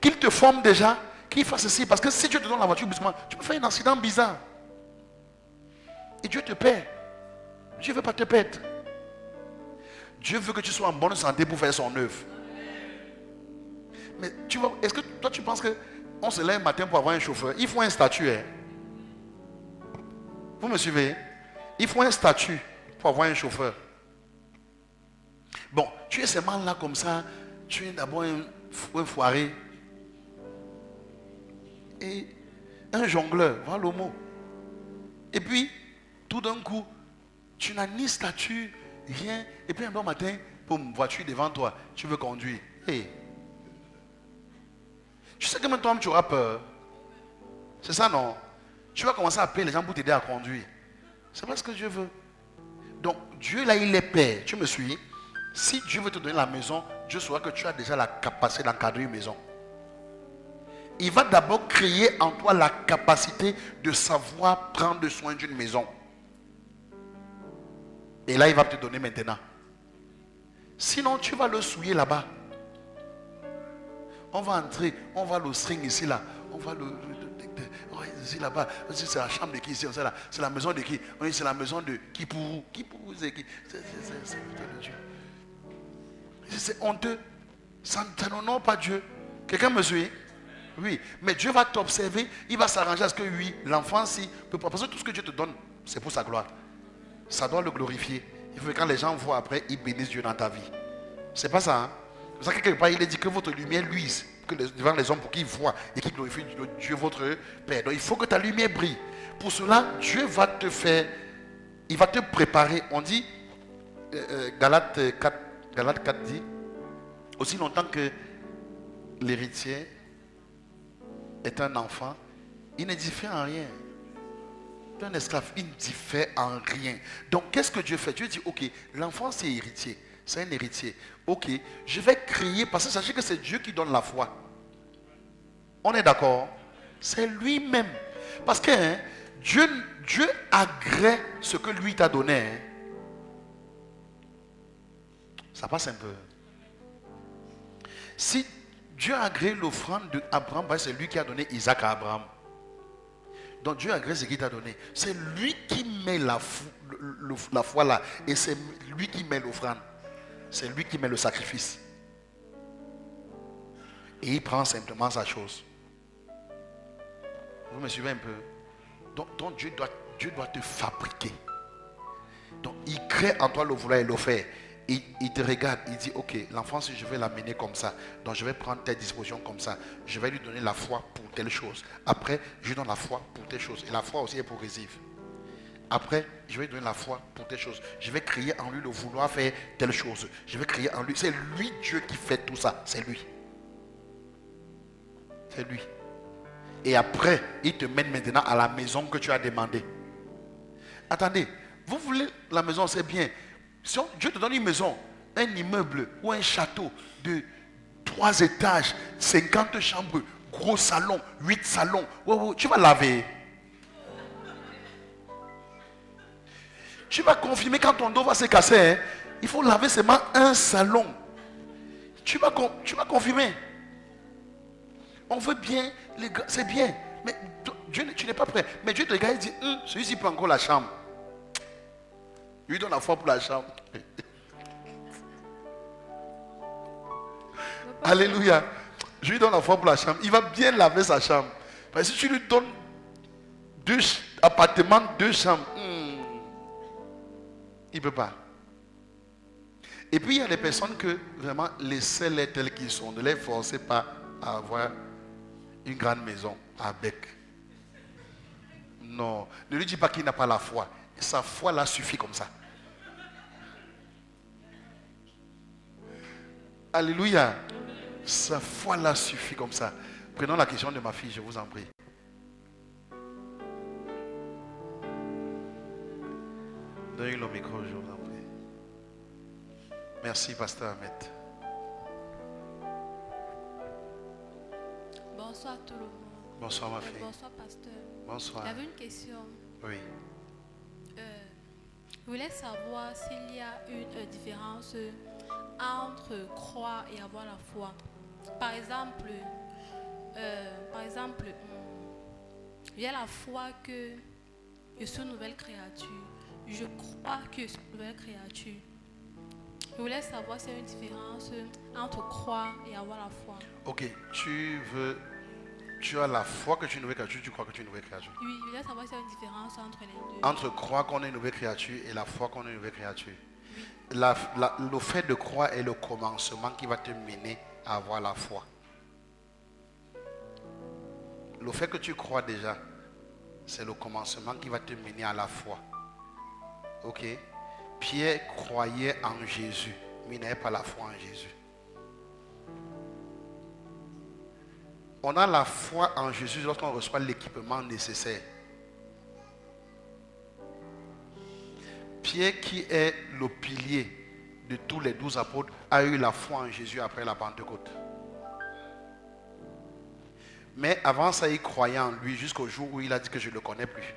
Qu'il te forme déjà. Qu'il fasse ceci. Parce que si Dieu te donne la voiture, tu peux faire un accident bizarre. Et Dieu te paie. Dieu ne veut pas te perdre. Dieu veut que tu sois en bonne santé pour faire son œuvre. Mais tu vois, est-ce que toi tu penses qu'on se lève un matin pour avoir un chauffeur? Il faut un statut. Hein? Vous me suivez? Il faut un statut pour avoir un chauffeur. Bon, tu es seulement là comme ça. Tu es d'abord un foiré. Et un jongleur, voilà le mot. Et puis, tout d'un coup, tu n'as ni statut, rien. Et puis un bon matin, boum, voiture devant toi, tu veux conduire. Hey. Tu sais que maintenant tu auras peur. C'est ça, non? Tu vas commencer à appeler les gens pour t'aider à conduire. C'est pas ce que Dieu veut. Donc, Dieu là, il est Père. Tu me suis? Si Dieu veut te donner la maison, Dieu saura que tu as déjà la capacité d'encadrer une maison. Il va d'abord créer en toi la capacité de savoir prendre soin d'une maison. Et là, il va te donner maintenant. Sinon, tu vas le souiller là-bas. On va entrer, on va le string ici, là. On va le... ici, là-bas. C'est la chambre de qui ici? C'est la maison de qui? C'est la maison de qui pour vous? Qui pour vous? C'est qui? C'est Dieu. C'est honteux. Ça n'honore pas Dieu. Quelqu'un me suit? Oui, mais Dieu va t'observer, il va s'arranger à ce que oui, l'enfant si peut pas. Parce que tout ce que Dieu te donne, c'est pour sa gloire. Ça doit le glorifier. Il faut que quand les gens voient après, ils bénissent Dieu dans ta vie. C'est pas ça, hein? C'est pour ça que quelque part, il est dit que votre lumière luise devant les hommes pour qu'ils voient et qu'ils glorifient Dieu votre Père. Donc il faut que ta lumière brille. Pour cela, Dieu va te faire, il va te préparer. On dit, Galates 4 dit, aussi longtemps que l'héritier est un enfant, il ne diffère en rien. Un esclave, il ne diffère en rien. Donc, qu'est-ce que Dieu fait? Dieu dit, ok, l'enfant c'est héritier, c'est un héritier. Ok, je vais créer, parce que sachez que c'est Dieu qui donne la foi. On est d'accord? C'est lui-même. Parce que hein, Dieu agrée ce que lui t'a donné. Hein. Ça passe un peu. Si Dieu a agréé l'offrande d'Abraham, c'est lui qui a donné Isaac à Abraham. Donc Dieu a agréé ce qu'il t'a donné. C'est lui qui met la foi là. Et c'est lui qui met l'offrande. C'est lui qui met le sacrifice. Et il prend simplement sa chose. Vous me suivez un peu? Donc Dieu doit te fabriquer. Donc il crée en toi le vouloir et le faire. Il te regarde, il dit, ok, l'enfant, si je vais l'amener comme ça, donc je vais prendre telle disposition comme ça, je vais lui donner la foi pour telle chose. Après, je lui donne la foi pour telle chose. Et la foi aussi est progressive. Après, je vais lui donner la foi pour telle chose. Je vais créer en lui le vouloir faire telle chose. Je vais créer en lui. C'est lui Dieu qui fait tout ça. C'est lui. C'est lui. Et après, il te mène maintenant à la maison que tu as demandé. Attendez, vous voulez la maison, c'est bien. Si Dieu te donne une maison, un immeuble ou un château de 3 étages, 50 chambres, gros salon, 8 salons, tu vas laver. Tu vas confirmer quand ton dos va se casser. Hein, il faut laver seulement un salon. Tu vas confirmer. On veut bien, les gars, c'est bien. Mais Dieu, tu n'es pas prêt. Mais Dieu te regarde et dit, celui-ci prend encore la chambre. Il lui donne la foi pour la chambre. Alléluia. Je lui donne la foi pour la chambre. Il va bien laver sa chambre. Parce que si tu lui donnes 2 appartements, 2 chambres, il ne peut pas. Et puis il y a des personnes que vraiment laissez-les telles qu'ils sont. Ne les forcez pas à avoir une grande maison à bec. Non. Ne lui dis pas qu'il n'a pas la foi. Sa foi là suffit comme ça. Alléluia. Sa foi là suffit comme ça. Prenons la question de ma fille, je vous en prie. Donnez le micro, je vous en prie. Merci, Pasteur Ahmed. Bonsoir tout le monde. Bonsoir, ma fille. Bonsoir, pasteur. Bonsoir. J'avais une question. Oui. Je voulais savoir s'il y a une différence entre croire et avoir la foi. Par exemple, j'ai la foi que je suis une nouvelle créature. Je crois que je suis une nouvelle créature. Je voulais savoir s'il y a une différence entre croire et avoir la foi. Ok, tu as la foi que tu es une nouvelle créature, tu crois que tu es une nouvelle créature. Oui, je voulais savoir s'il y a une différence entre les deux. Entre croire qu'on est une nouvelle créature et la foi qu'on est une nouvelle créature. Le fait de croire est le commencement qui va te mener à avoir la foi. Le fait que tu crois déjà, c'est le commencement qui va te mener à la foi. Ok? Pierre croyait en Jésus, mais il n'avait pas la foi en Jésus. On a la foi en Jésus lorsqu'on reçoit l'équipement nécessaire. Pierre, qui est le pilier de tous les 12 apôtres, a eu la foi en Jésus après la Pentecôte. Mais avant ça, il croyait en lui jusqu'au jour où il a dit que je ne le connais plus.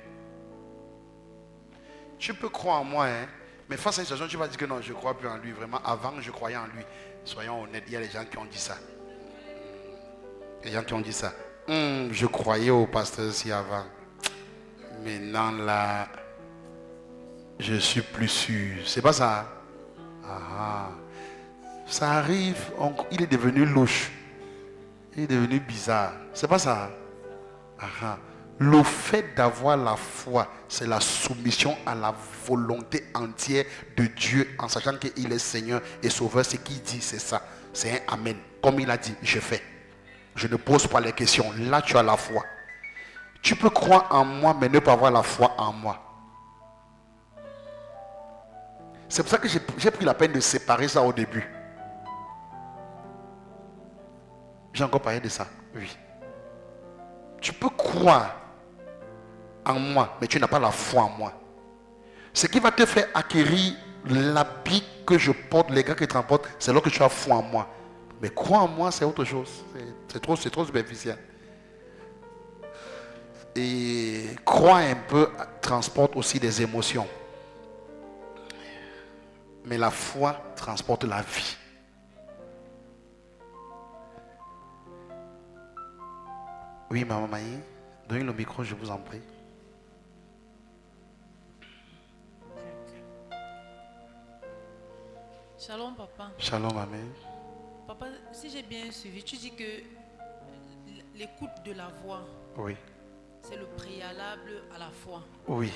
Tu peux croire en moi, hein, mais face à une situation, tu vas dire que non, je ne crois plus en lui. Vraiment, avant, je croyais en lui. Soyons honnêtes, il y a des gens qui ont dit ça. Les gens qui ont dit ça. Je croyais au pasteur si avant. Maintenant là, je suis plus sûr. C'est pas ça. Ça arrive. Il est devenu louche. Il est devenu bizarre. C'est pas ça. Le fait d'avoir la foi, c'est la soumission à la volonté entière de Dieu en sachant qu'il est Seigneur et Sauveur. Ce qu'il dit, c'est ça. C'est un Amen. Comme il a dit, je fais. Je ne pose pas les questions. Là, tu as la foi. Tu peux croire en moi, mais ne pas avoir la foi en moi. C'est pour ça que j'ai pris la peine de séparer ça au début. J'ai encore parlé de ça. Oui. Tu peux croire en moi, mais tu n'as pas la foi en moi. Ce qui va te faire acquérir l'habit que je porte, les gars qui transportent, c'est là que tu as foi en moi. Mais croire en moi, c'est autre chose. C'est trop superficiel. Et croire un peu transporte aussi des émotions. Mais la foi transporte la vie. Oui, maman Maï, donnez le micro, je vous en prie. Shalom, papa. Shalom, amen. Papa, si j'ai bien suivi, tu dis que l'écoute de la voix, Oui. c'est le préalable à la foi. Oui.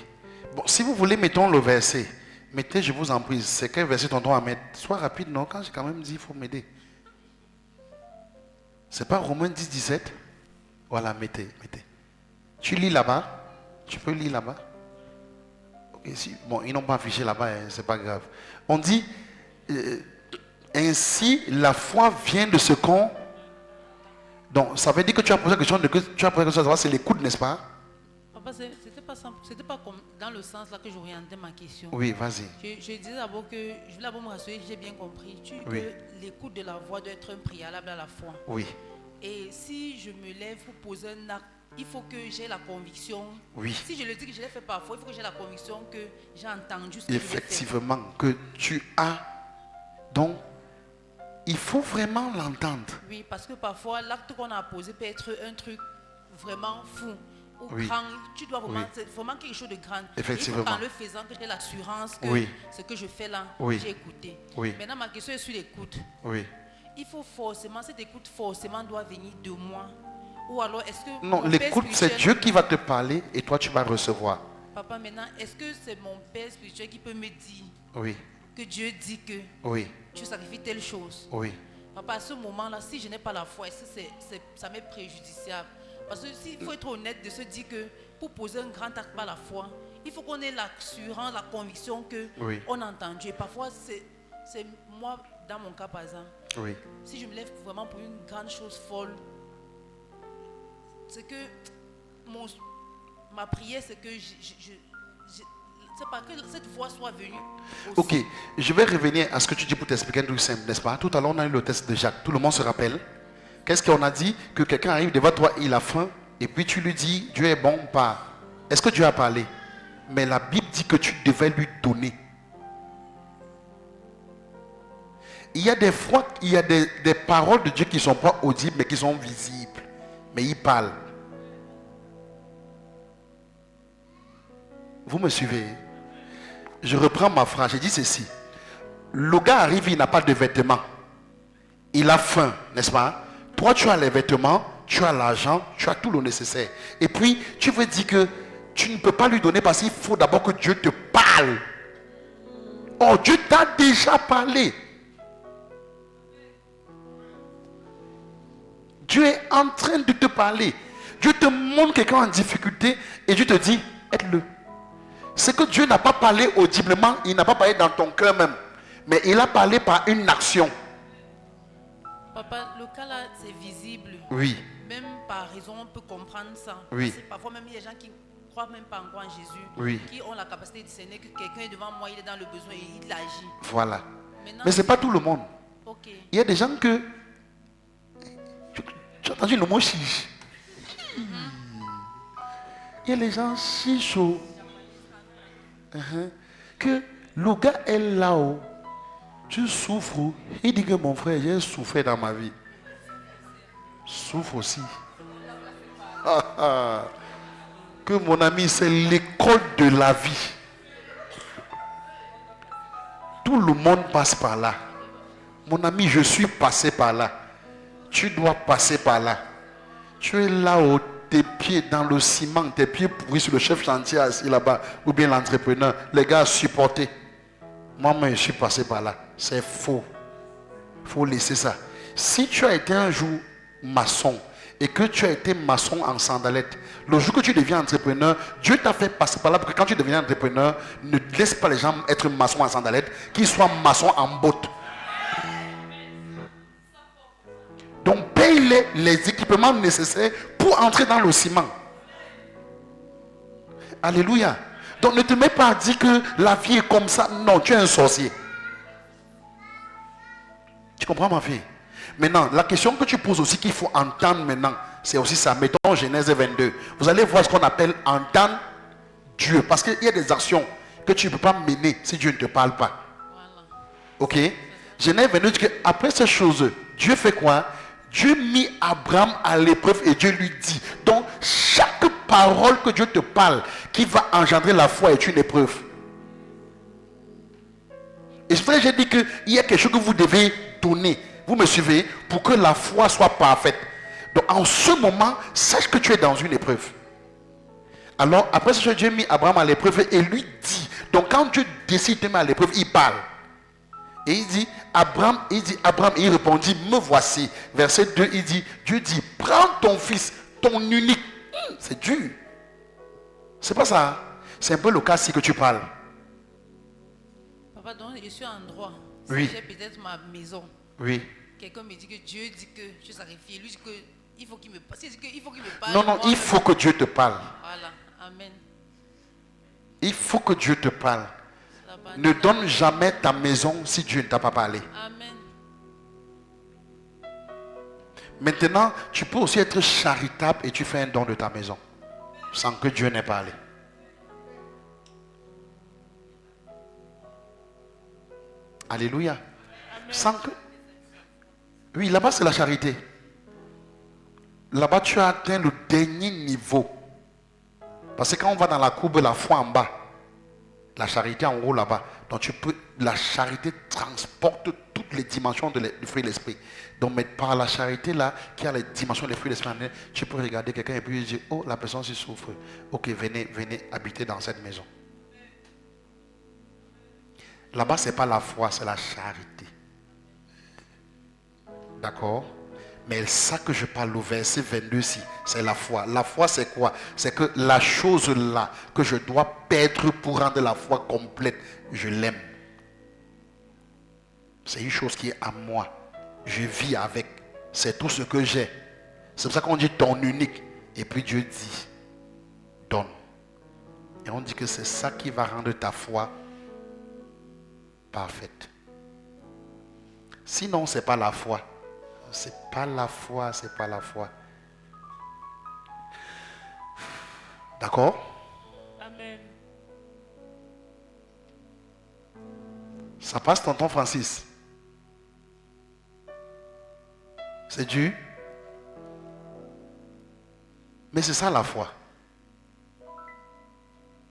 Bon, si vous voulez, mettons le verset. Mettez, je vous en prie. C'est quel verset tonton Ahmed? Sois rapide, non? Quand j'ai quand même dit, il faut m'aider. C'est pas Romains 10, 17? Voilà, mettez. Tu lis là-bas? Tu peux lire là-bas? Ici, bon, ils n'ont pas affiché là-bas, hein, c'est pas grave. On dit, ainsi la foi vient de ce qu'on... Donc, ça veut dire que tu as posé quelque chose, c'est l'écoute, n'est-ce pas? Papa, c'était pas comme dans le sens là que j'orientais ma question. Oui, vas-y. Je disais d'abord que je voulais d'abord me rassurer, j'ai bien compris Oui. que l'écoute de la voix doit être un préalable à la foi. Oui, Et si je me lève pour poser un acte, il faut que j'ai la conviction. oui. Si je le dis que je l'ai fait parfois, il faut que j'ai la conviction que j'ai entendu ce que je l'ai fait. Effectivement, que tu as. Donc, il faut vraiment l'entendre. Oui, parce que parfois, l'acte qu'on a posé peut être un truc vraiment fou ou Oui. grand. Tu dois vraiment, Oui. c'est vraiment quelque chose de grand. Effectivement. Et il faut qu'en le faisant, que j'ai l'assurance que Oui. ce que je fais là, Oui. j'ai écouté. Oui. Maintenant, ma question est sur l'écoute. Oui. Il faut forcément, cette écoute forcément doit venir de moi. Ou alors, est-ce que... Non, mon père l'écoute, c'est spirituel- Dieu qui va te parler et toi, tu vas recevoir. Papa, maintenant, est-ce que c'est mon père spirituel qui peut me dire Oui, que Dieu dit que oui, tu sacrifies telle chose? oui. Papa, à ce moment-là, si je n'ai pas la foi, est-ce que ça m'est préjudiciable? Parce que s'il faut être honnête de se dire que pour poser un grand acte par la foi, il faut qu'on ait l'assurance, la conviction que Oui. on a entendu. Et parfois, c'est moi, dans mon cas par exemple, Oui. si je me lève vraiment pour une grande chose folle, c'est que ma prière, c'est que c'est pas que cette voix soit venue aussi. Ok, je vais revenir à ce que tu dis pour t'expliquer un truc simple, n'est-ce pas? Tout à l'heure, on a eu le test de Jacques. Tout le monde se rappelle. Qu'est-ce qu'on a dit? Que quelqu'un arrive devant toi, il a faim, et puis tu lui dis, Dieu est bon, pas. Est-ce que Dieu a parlé? Mais la Bible dit que tu devais lui donner. Il y a des fois, il y a des paroles de Dieu qui ne sont pas audibles, mais qui sont visibles. Mais il parle. Vous me suivez? Je reprends ma phrase, j'ai dit ceci. Le gars arrive, il n'a pas de vêtements. Il a faim, n'est-ce pas? Toi, tu as les vêtements, tu as l'argent, tu as tout le nécessaire. Et puis, tu veux dire que tu ne peux pas lui donner parce qu'il faut d'abord que Dieu te parle. Oh, Dieu t'a déjà parlé. Dieu est en train de te parler. Dieu te montre quelqu'un en difficulté et Dieu te dit, aide-le. C'est que Dieu n'a pas parlé audiblement, il n'a pas parlé dans ton cœur même. Mais il a parlé par une action. Papa, le cas là, c'est visible. Oui. Même par raison, on peut comprendre ça. Oui. Parce que parfois, même il y a des gens qui ne croient même pas encore en Jésus, Oui. qui ont la capacité de discerner que quelqu'un est devant moi, il est dans le besoin et il agit. Voilà. Maintenant, Mais ce n'est pas tout le monde. ok. Il y a des gens que... Tu as entendu le mot chiche? Il y a les gens si chauds. Que le gars est là-haut. Tu souffres. Il dit que mon frère, j'ai souffert dans ma vie. Souffre aussi. Que mon ami, c'est l'école de la vie. Tout le monde passe par là. Mon ami, je suis passé par là. Tu dois passer par là. Tu es là-haut, tes pieds dans le ciment, tes pieds pourris sur le chef chantier assis là-bas, ou bien l'entrepreneur. Les gars, supportez. Moi-même, je suis passé par là. C'est faux. Il faut laisser ça. Si tu as été un jour maçon et que tu as été maçon en sandalette, le jour que tu deviens entrepreneur, Dieu t'a fait passer par là pour que quand tu deviens entrepreneur, ne laisse pas les gens être maçons en sandalette, qu'ils soient maçons en bottes. Donc, paye les équipements nécessaires pour entrer dans le ciment. Alléluia. Donc, ne te mets pas à dire que la vie est comme ça. Non, tu es un sorcier. Tu comprends, ma fille? Maintenant, la question que tu poses aussi qu'il faut entendre maintenant, c'est aussi ça. Mettons Genèse 22. Vous allez voir ce qu'on appelle entendre Dieu. Parce qu'il y a des actions que tu ne peux pas mener si Dieu ne te parle pas. Voilà. Ok? Genèse 22 dit qu'après ces choses, Dieu fait quoi? Dieu mit Abraham à l'épreuve et Dieu lui dit. Donc, chaque parole que Dieu te parle qui va engendrer la foi est une épreuve. Et c'est pour ça que j'ai dit qu'il y a quelque chose que vous devez donner. Vous me suivez? Pour que la foi soit parfaite. Donc, en ce moment, sache que tu es dans une épreuve. Alors, après ce que Dieu mit Abraham à l'épreuve et lui dit. Donc, quand Dieu décide de mettre à l'épreuve, il parle. Et il dit, Abraham, il répondit, me voici. Verset 2, il dit, Dieu dit, prends ton fils, ton unique. C'est dur. C'est pas ça. C'est un peu le cas si que tu parles. Papa, donc je suis en droit. Si Oui. j'ai peut-être ma maison, Oui. quelqu'un me dit que Dieu dit que je sacrifie. Lui dit que il faut qu'il me parle. S'il dit qu'il faut qu'il me parle. Non, non, moi, il faut que Dieu te parle. Voilà. Amen. Il faut que Dieu te parle. La Ne banane. donne jamais ta maison si Dieu ne t'a pas parlé. Amen. Maintenant, tu peux aussi être charitable et tu fais un don de ta maison sans que Dieu n'ait parlé. Alléluia. Sans que... Oui, là-bas c'est la charité. Là-bas tu as atteint le dernier niveau. Parce que quand on va dans la courbe, la foi en bas, la charité en haut là-bas. Donc tu peux, la charité transporte toutes les dimensions du fruit de l'esprit. Donc mais par la charité là, qui a les dimensions des fruits de l'esprit, tu peux regarder quelqu'un et puis dire, oh la personne s'y souffre. Ok, venez habiter dans cette maison. Là-bas c'est pas la foi, c'est la charité. D'accord? Mais ça que je parle au verset 22 ici, c'est la foi. La foi c'est quoi? C'est que la chose là que je dois perdre pour rendre la foi complète, je l'aime. C'est une chose qui est à moi. Je vis avec. C'est tout ce que j'ai. C'est pour ça qu'on dit ton unique. Et puis Dieu dit, donne. Et on dit que c'est ça qui va rendre ta foi parfaite. Sinon, c'est pas la foi. C'est pas la foi, c'est pas la foi. D'accord? Amen. Ça passe, tonton Francis? C'est dur? Mais c'est ça la foi.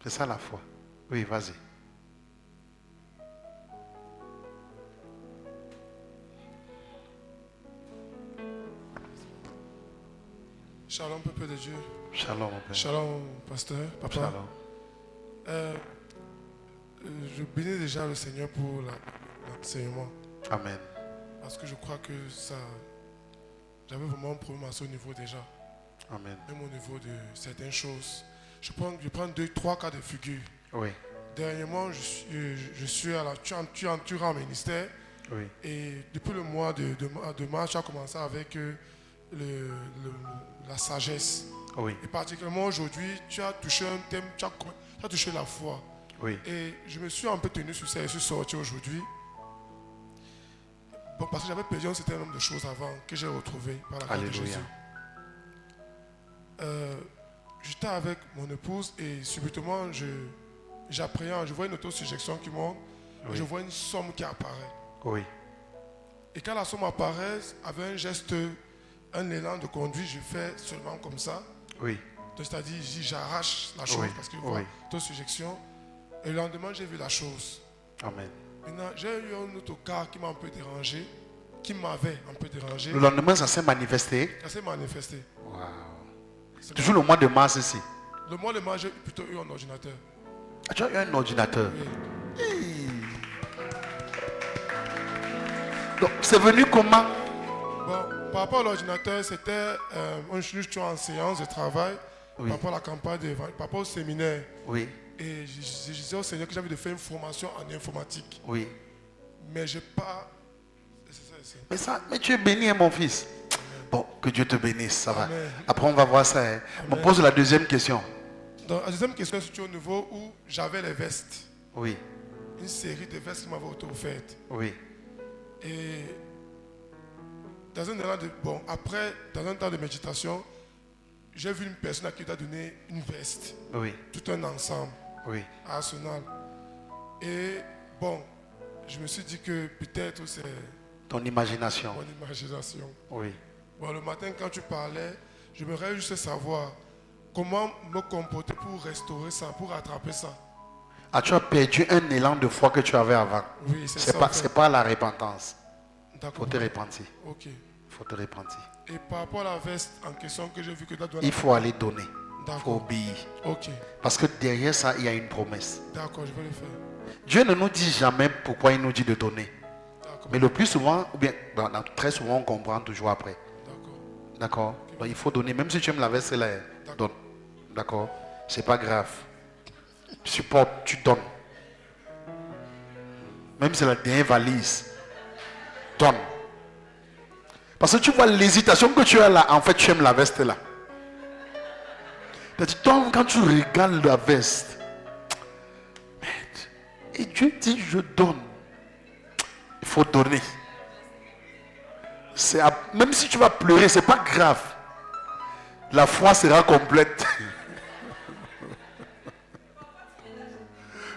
C'est ça la foi. Oui, vas-y. Shalom, peuple de Dieu. Shalom, mon père. Shalom, pasteur, papa. Shalom. Je bénis déjà le Seigneur pour l'enseignement. Amen. Parce que je crois que ça. J'avais vraiment un problème à ce niveau déjà. Amen. Même au niveau de certaines choses. Je prends 2-3 cas de figure. Oui. Dernièrement, je suis à la. Tu rends ministère. Oui. Et depuis le mois de mars, tu as commencé avec la sagesse. Oui. Et particulièrement aujourd'hui, tu as touché un thème, tu as touché la foi. Oui. Et je me suis un peu tenu sur ça et je suis sorti aujourd'hui. Bon, parce que j'avais perdu un certain nombre de choses avant que j'ai retrouvées par la grâce de Alléluia. Jésus. J'étais avec mon épouse et subitement j'appréhende, je vois une autosuggestion qui monte, et Oui. je vois une somme qui apparaît. Oui. Et quand la somme apparaît, avec un geste, un élan de conduite, je fais seulement comme ça. Oui. Donc, c'est-à-dire, j'arrache la chose Oui. parce que je vois Oui. autosuggestion. Et le lendemain, j'ai vu la chose. Amen. Maintenant, j'ai eu un autre cas qui m'a un peu dérangé, qui m'avait un peu dérangé. Le lendemain, ça s'est manifesté. Ça s'est manifesté. Wow. C'est Toujours le mois de mars ici. Le mois de mars, j'ai plutôt eu un ordinateur. Ah, tu as eu un ordinateur. Oui. Donc, c'est venu comment? Bon, par rapport à l'ordinateur, c'était un juge en séance de travail, Oui. par rapport à la campagne, par rapport au séminaire. Oui. Et je disais au Seigneur que j'avais de faire une formation en informatique. Oui. Mais j'ai pas. Mais tu es béni, hein, mon fils. Bon, que Dieu te bénisse, ça va. Amen. Après, on va voir ça. Hein. On pose la deuxième question. Donc, la deuxième question, c'était au niveau où j'avais les vestes. Oui. Une série de vestes qui m'avaient été offertes. Oui. Et dans un élan de. Bon, après, dans un temps de méditation, j'ai vu une personne à qui il a donné une veste. Oui. Tout un ensemble. Oui. À Arsenal. Et bon, je me suis dit que peut-être c'est Ton imagination. mon imagination. Oui. Bon, le matin, quand tu parlais, je voudrais juste savoir comment me comporter pour restaurer ça, pour rattraper ça. Ah, tu as perdu un élan de foi que tu avais avant. Oui, c'est C'est ça. pas, en fait. c'est pas la repentance. Il faut D'accord. te repentir. Ok. Il faut te repentir. Et par rapport à la veste en question que j'ai vu que là doit. Il faut aller donner. Il faut D'accord. obéir. Ok. Parce que derrière ça, il y a une promesse. D'accord, je vais le faire. Dieu ne nous dit jamais pourquoi il nous dit de donner. D'accord. Mais le plus souvent, ou bien très souvent, on comprend toujours après. D'accord. D'accord? Donc il faut donner. Même si tu aimes la veste, là, donne. D'accord? C'est pas grave. Supporte, tu donnes. Même si c'est la dernière valise. Donne. Parce que tu vois l'hésitation que tu as là, en fait tu aimes la veste là. Toi, quand tu regardes la veste, et Dieu dit je donne. Il faut donner. Même si tu vas pleurer, c'est pas grave. La foi sera complète.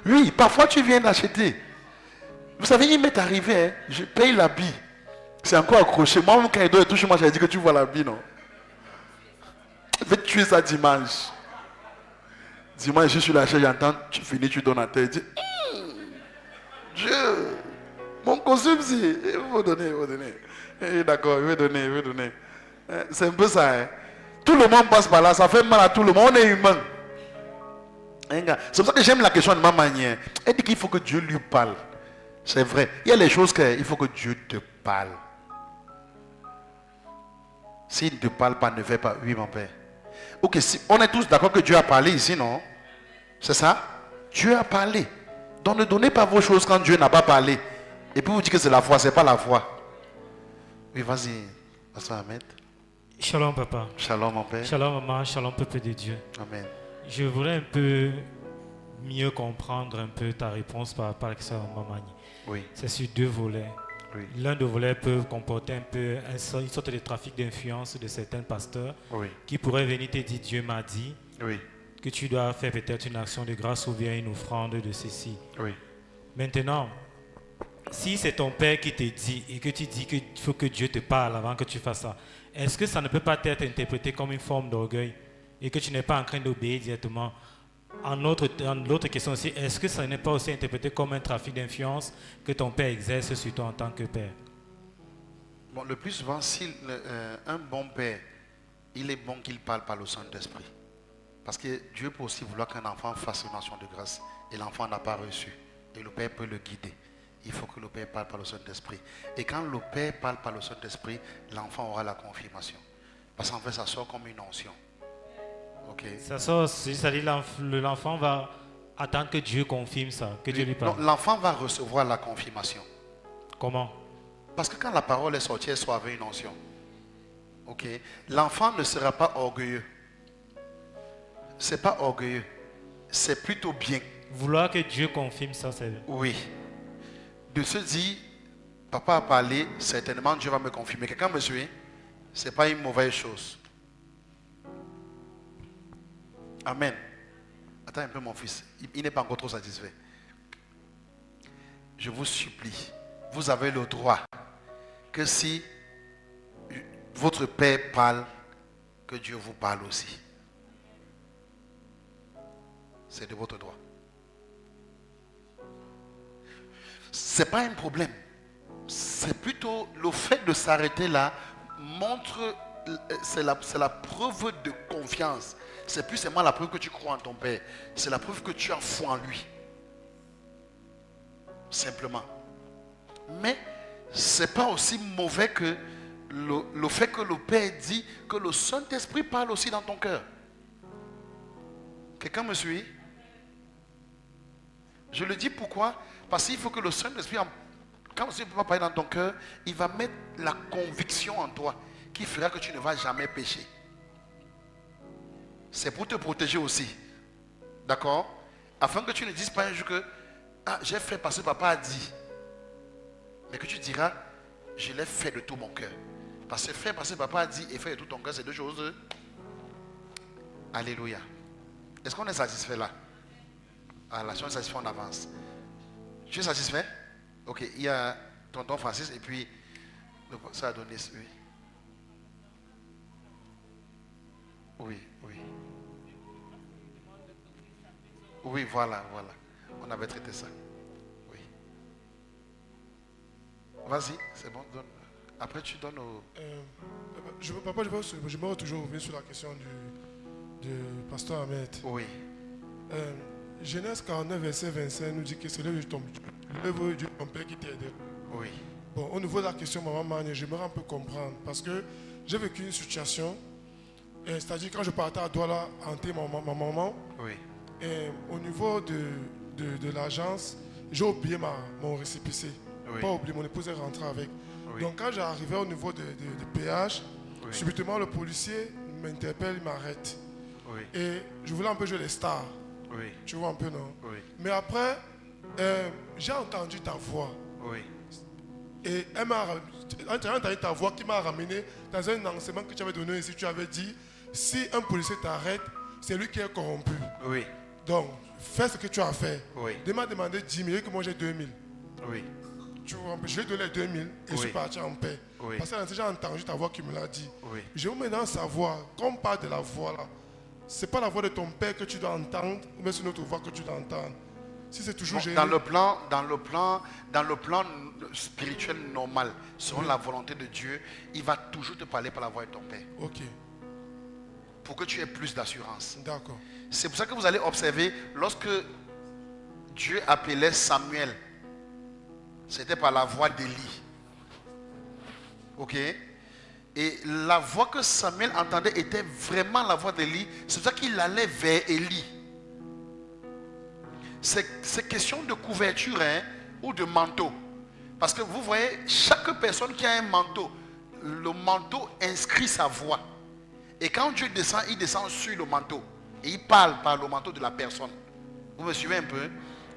Oui, parfois tu viens d'acheter. Vous savez, il m'est arrivé, hein, je paye l'habit. C'est encore accroché. Moi, quand il doit toucher, moi, j'ai dit que tu vois l'habit, non? Je vais tuer ça dimanche. Dimanche, je suis sur la chaise, j'entends, tu finis, tu donnes à tête. Je dis, Dieu, mon costume, si, il faut donner, il faut donner. D'accord, il veut donner, il veut donner. C'est un peu ça, hein. Tout le monde passe par là, ça fait mal à tout le monde, on est humain. C'est pour ça que j'aime la question de ma manière. Elle dit qu'il faut que Dieu lui parle. C'est vrai. Il y a les choses qu'il faut que Dieu te parle. S'il ne te parle pas, ne fais pas. Oui, mon père. Ok, on est tous d'accord que Dieu a parlé ici, non? C'est ça? Dieu a parlé. Donc ne donnez pas vos choses quand Dieu n'a pas parlé. Et puis vous dites que c'est la foi, c'est pas la foi. Oui, vas-y, Pasteur Ahmed. Shalom papa. Shalom mon père. Shalom maman, shalom peuple de Dieu. Amen. Je voudrais un peu mieux comprendre un peu ta réponse par rapport à la question de maman. Oui. C'est sur deux volets. Oui. L'un des volets peut comporter un peu une sorte de trafic d'influence de certains pasteurs qui pourraient venir te dire Dieu m'a dit que tu dois faire peut-être une action de grâce ou bien une offrande de ceci. Oui. Maintenant, si c'est ton père qui te dit et que tu dis qu'il faut que Dieu te parle avant que tu fasses ça, est-ce que ça ne peut pas être interprété comme une forme d'orgueil et que tu n'es pas en train d'obéir directement? L'autre question aussi, est-ce que ça n'est pas aussi interprété comme un trafic d'influence que ton père exerce sur toi en tant que père? Bon, le plus souvent, si un bon père, il est bon qu'il parle par le Saint-Esprit. Parce que Dieu peut aussi vouloir qu'un enfant fasse une action de grâce et l'enfant n'a pas reçu. Et le père peut le guider. Il faut que le père parle par le Saint-Esprit. Et quand le père parle par le Saint-Esprit, l'enfant aura la confirmation. Parce qu'en fait, ça sort comme une onction. Okay. Ça sort, c'est-à-dire l'enfant va attendre que Dieu confirme ça, que Dieu lui parle. L'enfant va recevoir la confirmation. Comment? Parce que quand la parole est sortie, elle sort avec une onction. Ok. L'enfant ne sera pas orgueilleux. C'est pas orgueilleux. C'est plutôt bien. Vouloir que Dieu confirme ça, c'est... Oui. De se dire, papa a parlé, certainement Dieu va me confirmer. Quelqu'un me suit? C'est pas une mauvaise chose. Amen. Attends un peu mon fils. Il n'est pas encore trop satisfait. Je vous supplie. Vous avez le droit que si votre père parle, que Dieu vous parle aussi. C'est de votre droit. Ce n'est pas un problème. C'est plutôt le fait de s'arrêter là montre, c'est la preuve de confiance. C'est plus seulement la preuve que tu crois en ton père. C'est la preuve que tu as foi en lui. Simplement. Mais ce n'est pas aussi mauvais que le fait que le Père dit que le Saint-Esprit parle aussi dans ton cœur. Quelqu'un me suit? Je le dis pourquoi? Parce qu'il faut que le Saint-Esprit, quand le Saint-Esprit va parler dans ton cœur, il va mettre la conviction en toi qui fera que tu ne vas jamais pécher. C'est pour te protéger aussi. D'accord? Afin que tu ne dises pas un jour que j'ai fait parce que papa a dit. Mais que tu diras, je l'ai fait de tout mon cœur. Parce que faire parce que papa a dit et faire de tout ton cœur, c'est deux choses. Alléluia. Est-ce qu'on est satisfait là? Ah, la chose est satisfaite en avance. Tu es satisfait? Ok, il y a tonton Francis et puis ça a donné. Oui. Oui, oui. Oui, voilà. On avait traité ça. Oui. Vas-y, c'est bon. Donne. Après, tu donnes au... je me toujours revenir sur la question du pasteur Ahmed. Oui. Genèse 49, verset 25 nous dit que c'est l'œuvre de ton père qui t'a aidé. Oui. Bon, au niveau de la question, maman Magne, j'aimerais un peu comprendre. Parce que j'ai vécu une situation... C'est-à-dire quand je partais à Douala hanter ma maman, oui. Et au niveau de l'agence, j'ai oublié mon récépissé. Oui. Pas oublié, mon épouse est rentrée avec. Oui. Donc quand j'arrivais au niveau de péage, Oui. subitement le policier m'interpelle, il m'arrête. Oui. Et je voulais un peu jouer les stars. Oui. Tu vois un peu, non? Oui. Mais après, j'ai entendu ta voix. Oui. Et j'ai entendu ta voix qui m'a ramené dans un enseignement que tu avais donné ici. Tu avais dit, si un policier t'arrête, c'est lui qui est corrompu. Oui. Donc, fais ce que tu as fait. Oui. Il m'a demandé 10 000 et que moi j'ai 2 000. Oui. Tu vois, je lui ai donné 2 000 et je suis parti en paix. Oui. Parce que j'ai entendu ta voix qui me l'a dit. Oui. Je veux maintenant savoir, quand on parle de la voix là, c'est pas la voix de ton père que tu dois entendre, ou bien c'est une autre voix que tu dois entendre. Si c'est toujours Bon, dans le plan spirituel normal, selon la volonté de Dieu, il va toujours te parler par la voix de ton père. Ok, Pour que tu aies plus d'assurance. d'accord. C'est pour ça que vous allez observer, lorsque Dieu appelait Samuel, c'était par la voix d'Élie. Ok? Et la voix que Samuel entendait était vraiment la voix d'Élie. C'est pour ça qu'il allait vers Élie. C'est question de couverture, hein, ou de manteau. Parce que vous voyez, chaque personne qui a un manteau, le manteau inscrit sa voix. Et quand Dieu descend, il descend sur le manteau. Et il parle par le manteau de la personne. Vous me suivez un peu?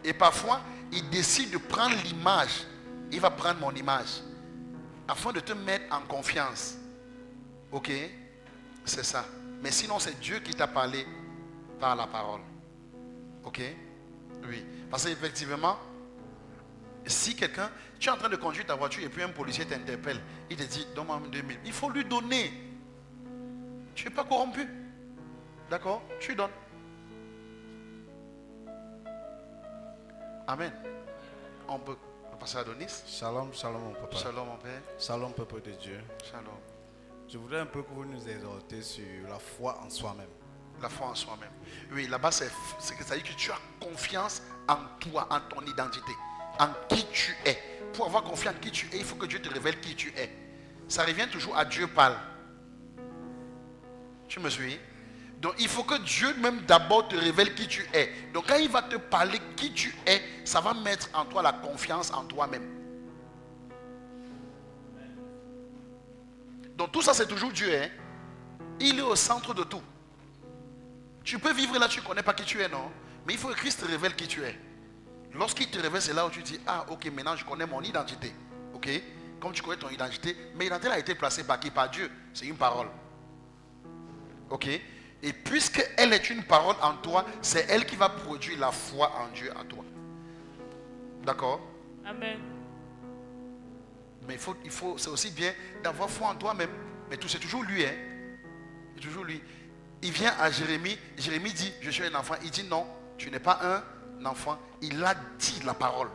Et parfois, il décide de prendre l'image. Il va prendre mon image. Afin de te mettre en confiance. Ok? C'est ça. Mais sinon, c'est Dieu qui t'a parlé par la parole. Ok? Oui. Parce qu'effectivement, si quelqu'un, tu es en train de conduire ta voiture et puis un policier t'interpelle, il te dit, donne-moi 2000. Il faut lui donner. Tu n'es pas corrompu. D'accord? Tu donnes. Amen. On peut passer à Adonis. Shalom, shalom mon papa. Shalom mon père. Shalom peuple de Dieu. Shalom. Je voudrais un peu que vous nous exhortez sur la foi en soi-même. La foi en soi-même. Oui, là-bas, c'est que ça dit que tu as confiance en toi, en ton identité, en qui tu es. Pour avoir confiance en qui tu es, il faut que Dieu te révèle qui tu es. Ça revient toujours à Dieu parle. Tu me suis? Donc il faut que Dieu même d'abord te révèle qui tu es. Donc quand il va te parler qui tu es, ça va mettre en toi la confiance en toi-même. Donc tout ça c'est toujours Dieu. Hein? Il est au centre de tout. Tu peux vivre là, tu ne connais pas qui tu es, non? Mais il faut que Christ te révèle qui tu es. Lorsqu'il te révèle, c'est là où tu dis, ah ok, maintenant je connais mon identité. Ok? Comme tu connais ton identité, mais l'identité a été placée par qui? Par Dieu. C'est une parole. Ok? Et puisqu'elle est une parole en toi, c'est elle qui va produire la foi en Dieu en toi. D'accord? Amen. Mais il faut, c'est aussi bien d'avoir foi en toi-même. Mais tout, c'est toujours lui. Hein? C'est toujours lui. Il vient à Jérémie. Jérémie dit, je suis un enfant. Il dit non, tu n'es pas un enfant. Il a dit la parole.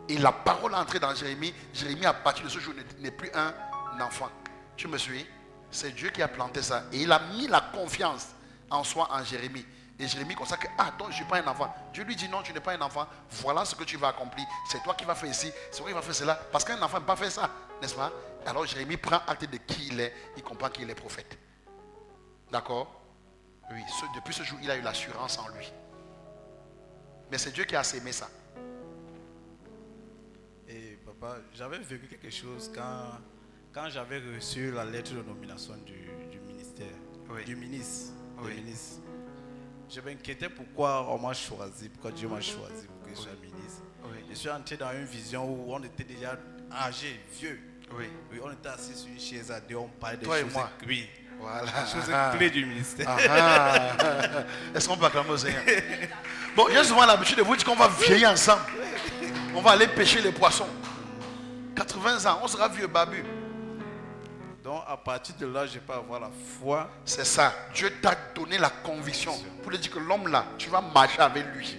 Et la parole est entrée dans Jérémie. Jérémie, à partir de ce jour, n'est plus un enfant. Tu me suis? C'est Dieu qui a planté ça. Et il a mis la confiance en soi en Jérémie. Et Jérémie constate que, ah, donc je ne suis pas un enfant. Dieu lui dit, non, tu n'es pas un enfant. Voilà ce que tu vas accomplir. C'est toi qui vas faire ici. C'est toi qui vas faire cela. Parce qu'un enfant ne peut pas faire ça. N'est-ce pas? Alors Jérémie prend acte de qui il est. Il comprend qu'il est prophète. D'accord? Oui. Depuis ce jour, il a eu l'assurance en lui. Mais c'est Dieu qui a sémé ça. Et papa, j'avais vécu quelque chose quand j'avais reçu la lettre de nomination du ministère, Oui. du ministre. Oui. Des ministres. Je m'inquiétais pourquoi on m'a choisi, pourquoi Dieu m'a choisi pour que je sois ministre. Oui. Je suis entré dans une vision où on était déjà âgé, vieux. Oui. Oui, on était assis sur une chaise à deux, on parlait des Toi et choses, moi. oui, Voilà. des choses clés du ministère. Ah, ah. Est-ce qu'on peut acclamer au Seigneur? Bon, j'ai souvent l'habitude de vous dire qu'on va vieillir ensemble. On va aller pêcher les poissons. 80 ans, on sera vieux babu. Donc à partir de là, je peux avoir la foi. C'est ça. Dieu t'a donné la conviction pour te dire que l'homme là, tu vas marcher avec lui.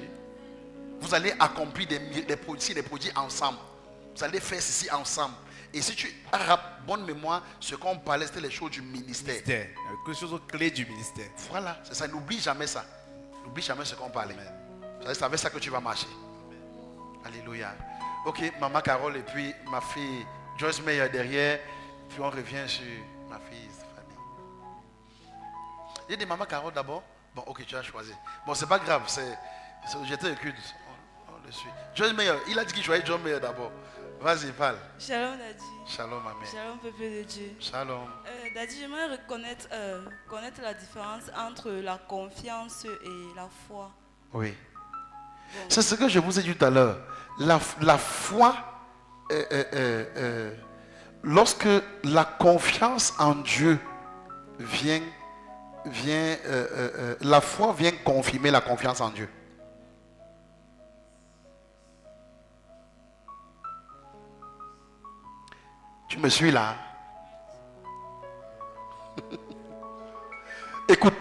Vous allez accomplir des produits ensemble. Vous allez faire ceci ensemble. Et si tu as bonne mémoire, ce qu'on parlait, c'était les choses du ministère. Quelque chose clé du ministère. Voilà, c'est ça. N'oublie jamais ça. N'oublie jamais ce qu'on parlait. C'est avec ça que tu vas marcher. Alléluia. Ok, maman Carole et puis ma fille Joyce Meyer derrière. Puis on revient sur ma fille Stéphanie. Il y a des mamans Carole d'abord. Bon, ok, tu as choisi. Bon, c'est pas grave. J'étais le culte. dessus. John Meyer, il a dit qu'il choisit John Meyer d'abord. Vas-y, parle. Shalom Daddy. Shalom, amen. Shalom peuple de Dieu. Shalom. Daddy, j'aimerais connaître la différence entre la confiance et la foi. Oui. Bon. C'est ce que je vous ai dit tout à l'heure. La foi, lorsque la confiance en Dieu vient, la foi vient confirmer la confiance en Dieu. Tu me suis là? Écoute,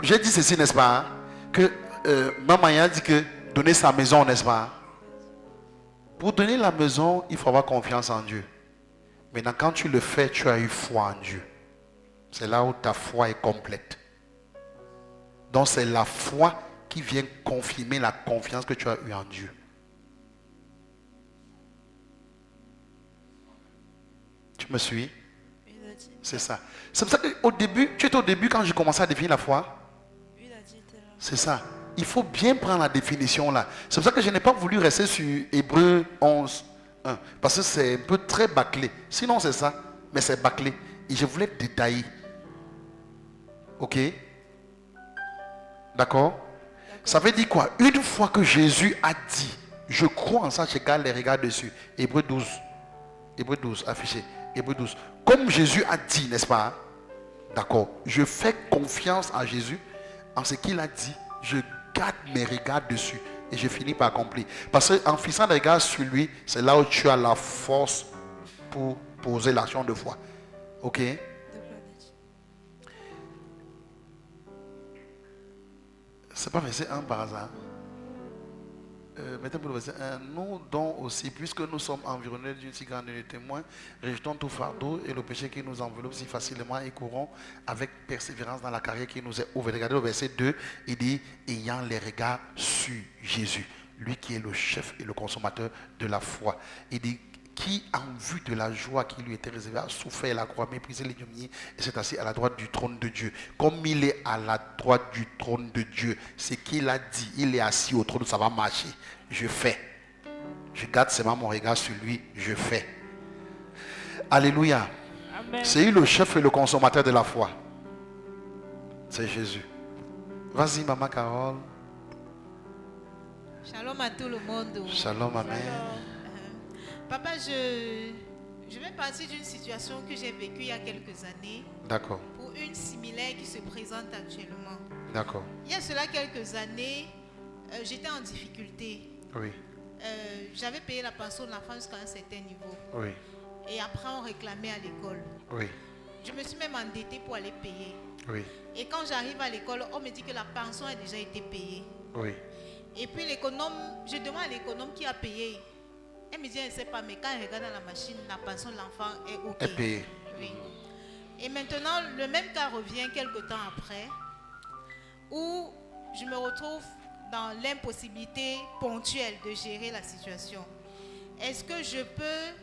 j'ai dit ceci, n'est-ce pas? Hein? Que maman a dit que donner sa maison, n'est-ce pas? Pour donner la maison, il faut avoir confiance en Dieu. Maintenant, quand tu le fais, tu as eu foi en Dieu. C'est là où ta foi est complète. Donc, c'est la foi qui vient confirmer la confiance que tu as eue en Dieu. Tu me suis? C'est ça. C'est pour ça qu'au début, tu étais au début quand j'ai commencé à définir la foi. C'est ça. Il faut bien prendre la définition là. C'est pour ça que je n'ai pas voulu rester sur Hébreux 11, 1. Parce que c'est un peu très bâclé. Sinon c'est ça, mais c'est bâclé. Et je voulais détailler. Ok? D'accord? Ça veut dire quoi? Une fois que Jésus a dit, je crois en ça, je garde les regards dessus. Hébreux 12. Hébreux 12, affiché. Hébreux 12. Comme Jésus a dit, n'est-ce pas? D'accord. Je fais confiance à Jésus en ce qu'il a dit. Je garde mes regards dessus. Et je finis par accomplir. Parce qu'en fixant les regards sur lui, c'est là où tu as la force pour poser l'action de foi. Ok? C'est pas verset 1 par hasard. Mettez pour le verset 1. Nous donc aussi, puisque nous sommes environnés d'une si grande nuée de témoins, rejetons tout fardeau et le péché qui nous enveloppe si facilement et courons avec persévérance dans la carrière qui nous est ouverte. Regardez le verset 2, il dit, ayant les regards sur Jésus, lui qui est le chef et le consommateur de la foi. Il dit, qui en vue de la joie qui lui était réservée a souffert la croix, méprisé l'ignominie et s'est assis à la droite du trône de Dieu. Comme il est à la droite du trône de Dieu, ce qu'il a dit, il est assis au trône, ça va marcher. Je fais. Je garde seulement mon regard sur lui, je fais. Alléluia. C'est lui le chef et le consommateur de la foi. C'est Jésus. Vas-y, maman Carole. Shalom à tout le monde. Shalom, amen. Papa, je vais partir d'une situation que j'ai vécue il y a quelques années. D'accord. Pour une similaire qui se présente actuellement. D'accord. Il y a cela quelques années, j'étais en difficulté. Oui. J'avais payé la pension de l'enfant jusqu'à un certain niveau. Oui. Et après, on réclamait à l'école. Oui. Je me suis même endettée pour aller payer. Oui. Et quand j'arrive à l'école, on me dit que la pension a déjà été payée. Oui. Et puis l'économe, je demande à l'économe qui a payé. Elle me dit, elle ne sait pas, mais quand elle regarde dans la machine, la pension de l'enfant est OK. Est payée. Oui. Et maintenant, le même cas revient quelques temps après, où je me retrouve dans l'impossibilité ponctuelle de gérer la situation. Est-ce que je peux...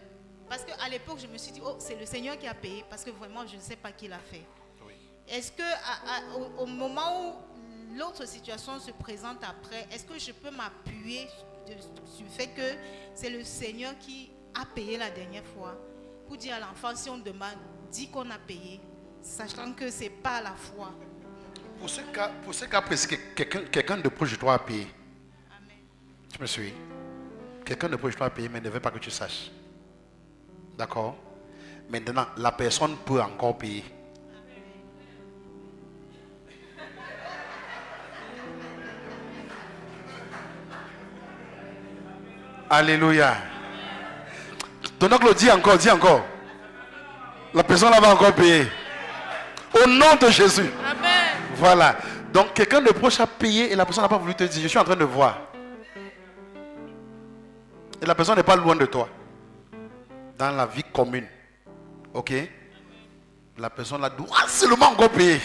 Parce qu'à l'époque, je me suis dit, oh, c'est le Seigneur qui a payé, parce que vraiment, je ne sais pas qui l'a fait. Oui. Est-ce que au moment où l'autre situation se présente après, est-ce que je peux m'appuyer sur le fait que c'est le Seigneur qui a payé la dernière fois, pour dire à l'enfant, si on demande, dit qu'on a payé, sachant que ce n'est pas la foi. Pour ce cas précis, quelqu'un de proche de toi a payé. Amen. Tu me suis? Quelqu'un de proche de toi a payé, mais ne veut pas que tu saches. D'accord? Maintenant, la personne peut encore payer. Alléluia. Ton oncle dit encore, dis encore. La personne là va encore payer. Au nom de Jésus. Amen. Voilà. Donc quelqu'un de proche a payé et la personne n'a pas voulu te dire, je suis en train de voir. Et la personne n'est pas loin de toi. Dans la vie commune. Ok? La personne là doit seulement encore payer.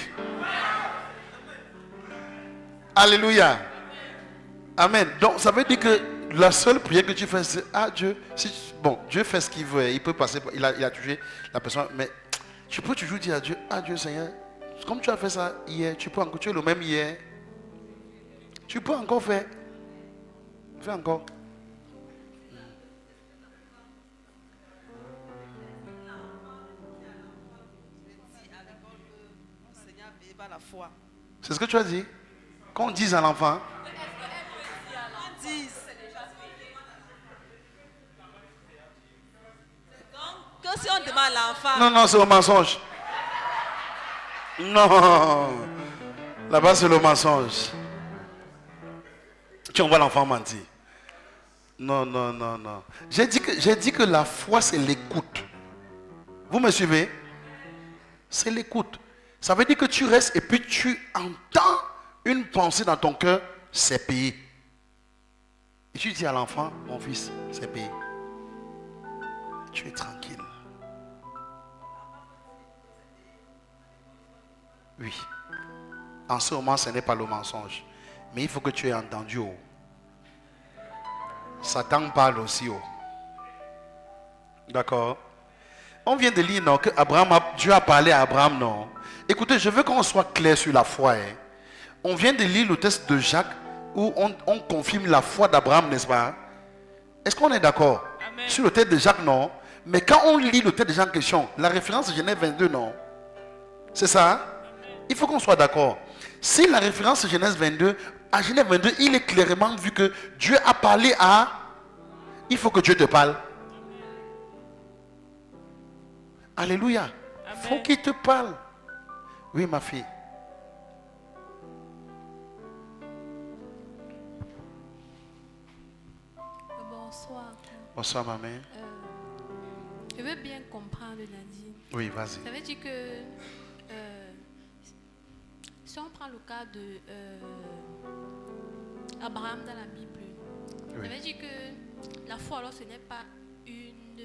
Alléluia. Amen. Donc ça veut dire que la seule prière que tu fais, c'est ah Dieu, bon, Dieu fait ce qu'il veut, il peut passer, il a touché la personne, mais tu peux toujours dire à Dieu, ah Dieu Seigneur, comme tu as fait ça hier, tu peux encore, tu es le même hier, tu peux encore faire. Fais encore. La foi. C'est ce que tu as dit? Qu'on dise à l'enfant. Que si on demande à l'enfant. Non, non, c'est le mensonge. Non. Là-bas, c'est le mensonge. Tu envoies l'enfant mentir. Non, non, non, non. J'ai dit que la foi, c'est l'écoute. Vous me suivez? C'est l'écoute. Ça veut dire que tu restes et puis tu entends une pensée dans ton cœur, c'est payé. Et tu dis à l'enfant, mon fils, c'est payé. Tu es tranquille. Oui. En ce moment, ce n'est pas le mensonge. Mais il faut que tu aies entendu. Oh. Satan parle aussi. Oh. D'accord? On vient de lire non, que Dieu a parlé à Abraham, non? Écoutez, je veux qu'on soit clair sur la foi. Hein. On vient de lire le texte de Jacques où on confirme la foi d'Abraham, n'est-ce pas? Est-ce qu'on est d'accord? Sur le texte de Jacques, non? Mais quand on lit le texte de Jacques en question, la référence de Genèse 22, non? C'est ça? Il faut qu'on soit d'accord. Si la référence de Genèse 22, à Genèse 22, il est clairement vu que Dieu a parlé à... Il faut que Dieu te parle. Alléluia. Il faut qu'il te parle. Oui, ma fille. Bonsoir. Bonsoir, ma mère. Je veux bien comprendre, Nadine. Oui, vas-y. Ça veut dire que si on prend le cas de Abraham dans la Bible, ça veut dire que la foi, alors, ce n'est pas une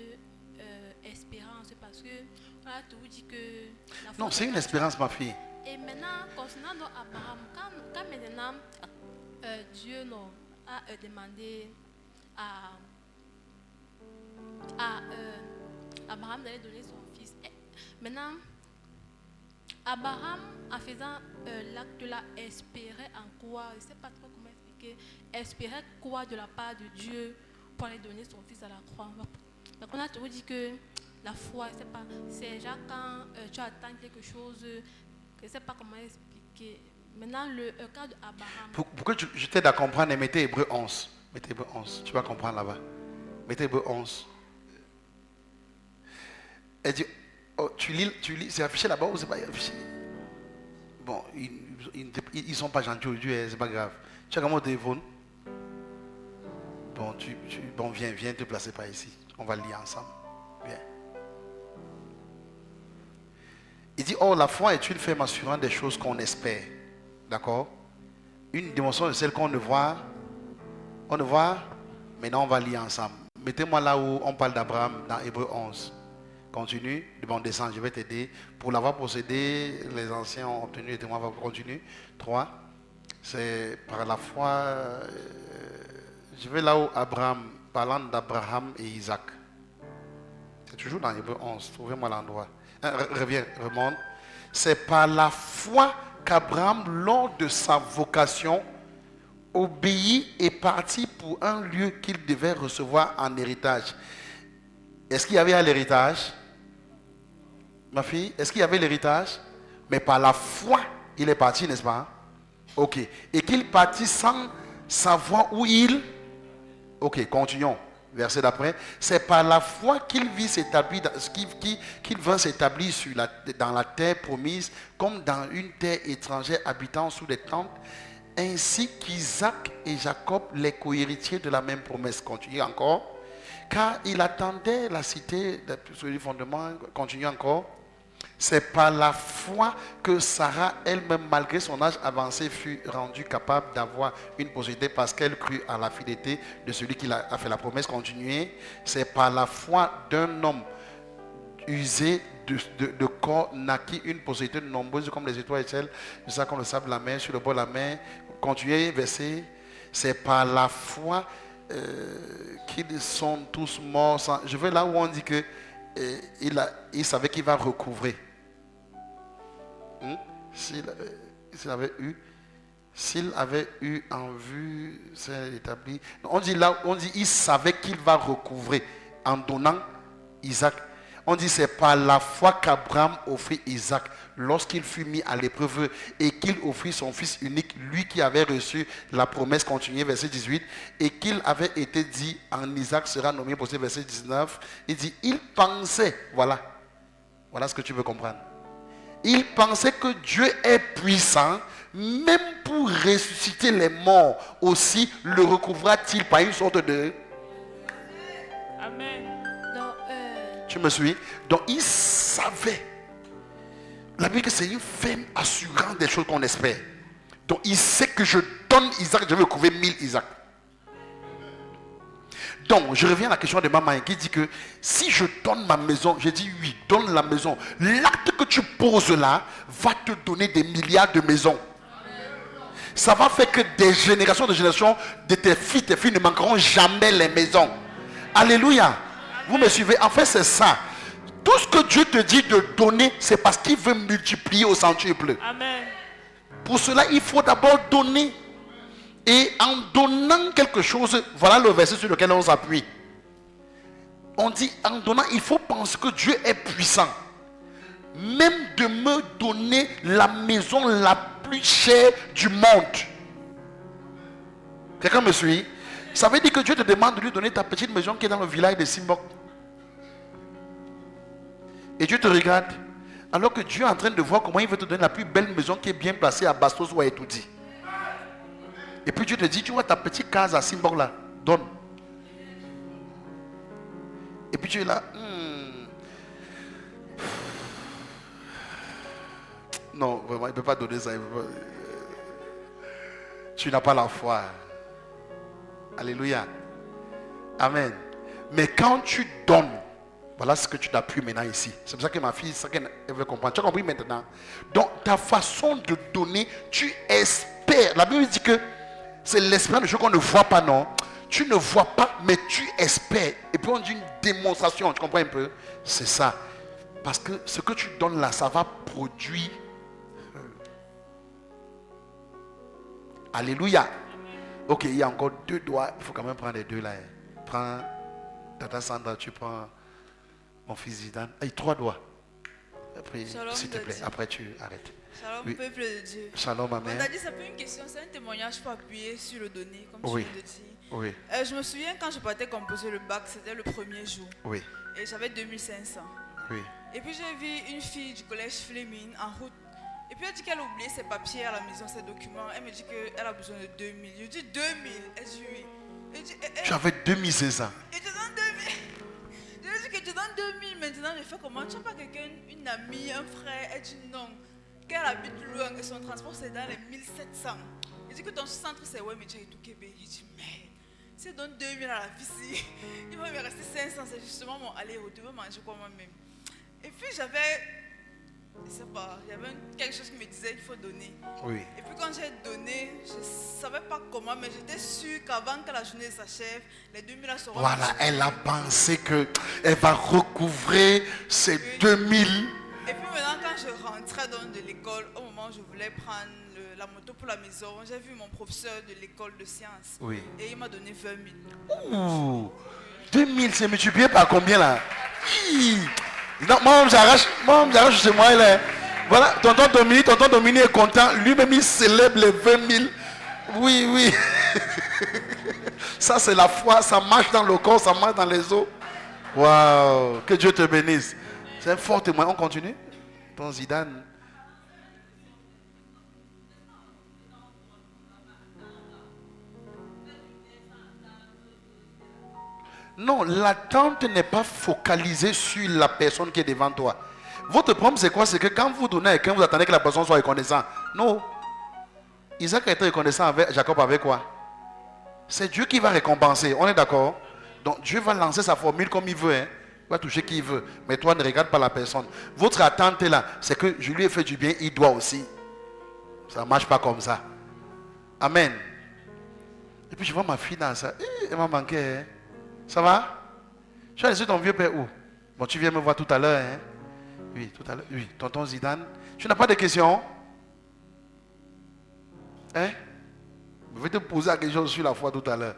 espérance, parce que on a toujours dit que la foi, non, c'est une espérance, ma fille. Et maintenant, concernant donc Abraham, quand maintenant Dieu a demandé à Abraham d'aller donner son fils, maintenant, Abraham, en faisant l'acte là, espérait en quoi? Je ne sais pas trop comment expliquer. Espérait quoi de la part de Dieu pour aller donner son fils à la croix? Donc on a toujours dit que la foi, c'est déjà quand tu attends quelque chose, je ne sais pas comment expliquer. Maintenant, le cas d'Abraham. Pourquoi je t'aide à comprendre, mettez Hébreu 11. Mettez Hébreu 11. Tu vas comprendre là-bas. Mettez Hébreu 11. Elle dit, oh, tu lis, c'est affiché là-bas ou c'est pas affiché? Bon, ils sont pas gentils aujourd'hui, c'est pas grave. Tu as comment au téléphone? Bon, bon, viens te placer par ici. On va le lire ensemble. Viens. Il dit, oh, la foi est une ferme assurance des choses qu'on espère. D'accord? Une dimension de celle qu'on ne voit. On ne voit. Maintenant, on va lire ensemble. Mettez-moi là où on parle d'Abraham dans Hébreu 11. Continue. Bon, descends, je vais t'aider. Pour l'avoir possédé, les anciens ont obtenu. Et témoins va continuer. 3. C'est par la foi. Je vais là où Abraham, parlant d'Abraham et Isaac. C'est toujours dans Hébreu 11. Trouvez-moi l'endroit. Reviens, remonte. C'est par la foi qu'Abraham, lors de sa vocation, obéit et partit pour un lieu qu'il devait recevoir en héritage. Est-ce qu'il y avait l'héritage? Ma fille, est-ce qu'il y avait l'héritage? Mais par la foi, il est parti, n'est-ce pas? Ok. Et qu'il partit sans savoir où il... Ok, continuons. Verset d'après. C'est par la foi qu'il vit s'établir, qu'il vint s'établir dans la terre promise, comme dans une terre étrangère habitant sous des tentes, ainsi qu'Isaac et Jacob, les co-héritiers de la même promesse. Continue encore. Car il attendait la cité sur les fondements. Continue encore. C'est par la foi que Sarah elle-même, malgré son âge avancé, fut rendue capable d'avoir une postérité parce qu'elle crut à la fidélité de celui qui a fait la promesse. Continuez. C'est par la foi d'un homme usé de corps naquit une postérité nombreuse comme les étoiles et celles, ça comme le sable de la mer, sur le bord de la mer. Continuez, verset. C'est par la foi qu'ils sont tous morts. Je vais là où on dit que il savait qu'il va recouvrer. S'il avait eu, S'il avait eu en vue, c'est établi. On dit là, on dit il savait qu'il va recouvrer en donnant Isaac. On dit c'est par la foi qu'Abraham offrit Isaac lorsqu'il fut mis à l'épreuve et qu'il offrit son fils unique, lui qui avait reçu la promesse continue, verset 18, et qu'il avait été dit en Isaac sera nommé pour verset 19. Il dit, il pensait, voilà ce que tu veux comprendre. Il pensait que Dieu est puissant, même pour ressusciter les morts aussi, le recouvrera-t-il par une sorte de... Amen. Tu me suis? Donc il savait. La Bible dit que c'est une ferme assurance des choses qu'on espère. Donc il sait que je donne Isaac, je vais couvrir 1000 Isaac. Donc je reviens à la question de maman qui dit que si je donne ma maison, je dis oui, donne la maison. L'acte que tu poses là va te donner des milliards de maisons. Ça va faire que des générations de tes filles ne manqueront jamais les maisons. Alléluia. Vous me suivez? En fait, c'est ça. Tout ce que Dieu te dit de donner, c'est parce qu'il veut multiplier au centuple. Amen. Pour cela, il faut d'abord donner. Et en donnant quelque chose, voilà le verset sur lequel on s'appuie. On dit, en donnant, il faut penser que Dieu est puissant. Même de me donner la maison la plus chère du monde. Quelqu'un me suit? Ça veut dire que Dieu te demande de lui donner ta petite maison qui est dans le village de Simbok. Et Dieu te regarde, alors que Dieu est en train de voir comment il veut te donner la plus belle maison qui est bien placée à Bastos ou à Etoudi. Et puis Dieu te dit, tu vois ta petite case à Simbok là, donne. Et puis tu es là, non, vraiment, il ne peut pas donner ça. Tu n'as pas la foi. Alléluia. Amen. Mais quand tu donnes, voilà ce que tu t'appuies maintenant ici. C'est pour ça que ma fille, c'est ça qu'elle veut comprendre. Tu as compris maintenant? Donc, ta façon de donner, tu espères. La Bible dit que c'est l'espoir de choses qu'on ne voit pas, non? Tu ne vois pas, mais tu espères. Et puis on dit une démonstration. Tu comprends un peu? C'est ça. Parce que ce que tu donnes là, ça va produire. Alléluia. Ok, il y a encore 2 doigts. Il faut quand même prendre les 2 là. Prends Tata Sandra, tu prends mon fils Zidane. 3 doigts. Après, s'il te plaît, après tu arrêtes. Shalom, Oui. peuple de Dieu. Shalom, ma On mère. a dit, c'est pas une question, c'est un témoignage pour appuyer sur le donné, comme Oui. je viens de dire. Oui. Je me souviens quand je partais composer le bac, c'était le premier jour. Oui. Et j'avais 2500. Oui. Et puis j'ai vu une fille du collège Fleming en route. Et puis elle dit qu'elle a oublié ses papiers à la maison, ses documents. Elle me dit qu'elle a besoin de 2000. Je dis 2000. Elle dit oui. Elle dit, Tu avais 2500. et tu donnes 2000. Je lui ai dit que tu donnes 2000 maintenant. Je fais comment? Tu n'as pas quelqu'un, une amie, un frère? Elle dit non. Qu'elle habite loin et son transport c'est dans les 1700. Il dit que ton centre c'est ouais, mais tu as tout Québec. Il dit merde. Si je donne 2000 à la fille, il va me rester 500. C'est justement mon aller-retour. Je vais manger quoi moi-même. Et puis j'avais, je sais pas, il y avait quelque chose qui me disait qu'il faut donner. Oui. Et puis quand j'ai donné, je ne savais pas comment, mais j'étais sûre qu'avant que la journée s'achève, les 2000 seront... Voilà, elle a pensé qu'elle va recouvrer ces 2000. Et puis maintenant, quand je rentrais de l'école, au moment où je voulais prendre la moto pour la maison, j'ai vu mon professeur de l'école de sciences. Oui. Et il m'a donné 20 000. Ouh, 2000, c'est multiplié par combien là? Donc, moi, j'arrache chez moi. Là. Voilà, tonton Dominique est content. Lui-même, il célèbre les 20 000. Oui, oui. Ça, c'est la foi. Ça marche dans le corps, ça marche dans les os. Waouh, que Dieu te bénisse. C'est un fort témoin. On continue? Ton Zidane. Non, l'attente n'est pas focalisée sur la personne qui est devant toi. Votre problème, c'est quoi? C'est que quand vous donnez à quelqu'un, vous attendez que la personne soit reconnaissante. Non. Isaac a été reconnaissant avec Jacob avec quoi? C'est Dieu qui va récompenser. On est d'accord? Donc Dieu va lancer sa formule comme il veut. Hein. Il va toucher qui il veut. Mais toi, ne regarde pas la personne. Votre attente est là. C'est que je lui ai fait du bien, il doit aussi. Ça ne marche pas comme ça. Amen. Et puis je vois ma fille dans ça. Elle m'a manqué. Hein. Ça va? Tu as laissé ton vieux père où? Bon, tu viens me voir tout à l'heure. Hein? Oui, tout à l'heure. Oui, tonton Zidane. Tu n'as pas de questions? Hein? Je vais te poser la question sur la foi tout à l'heure.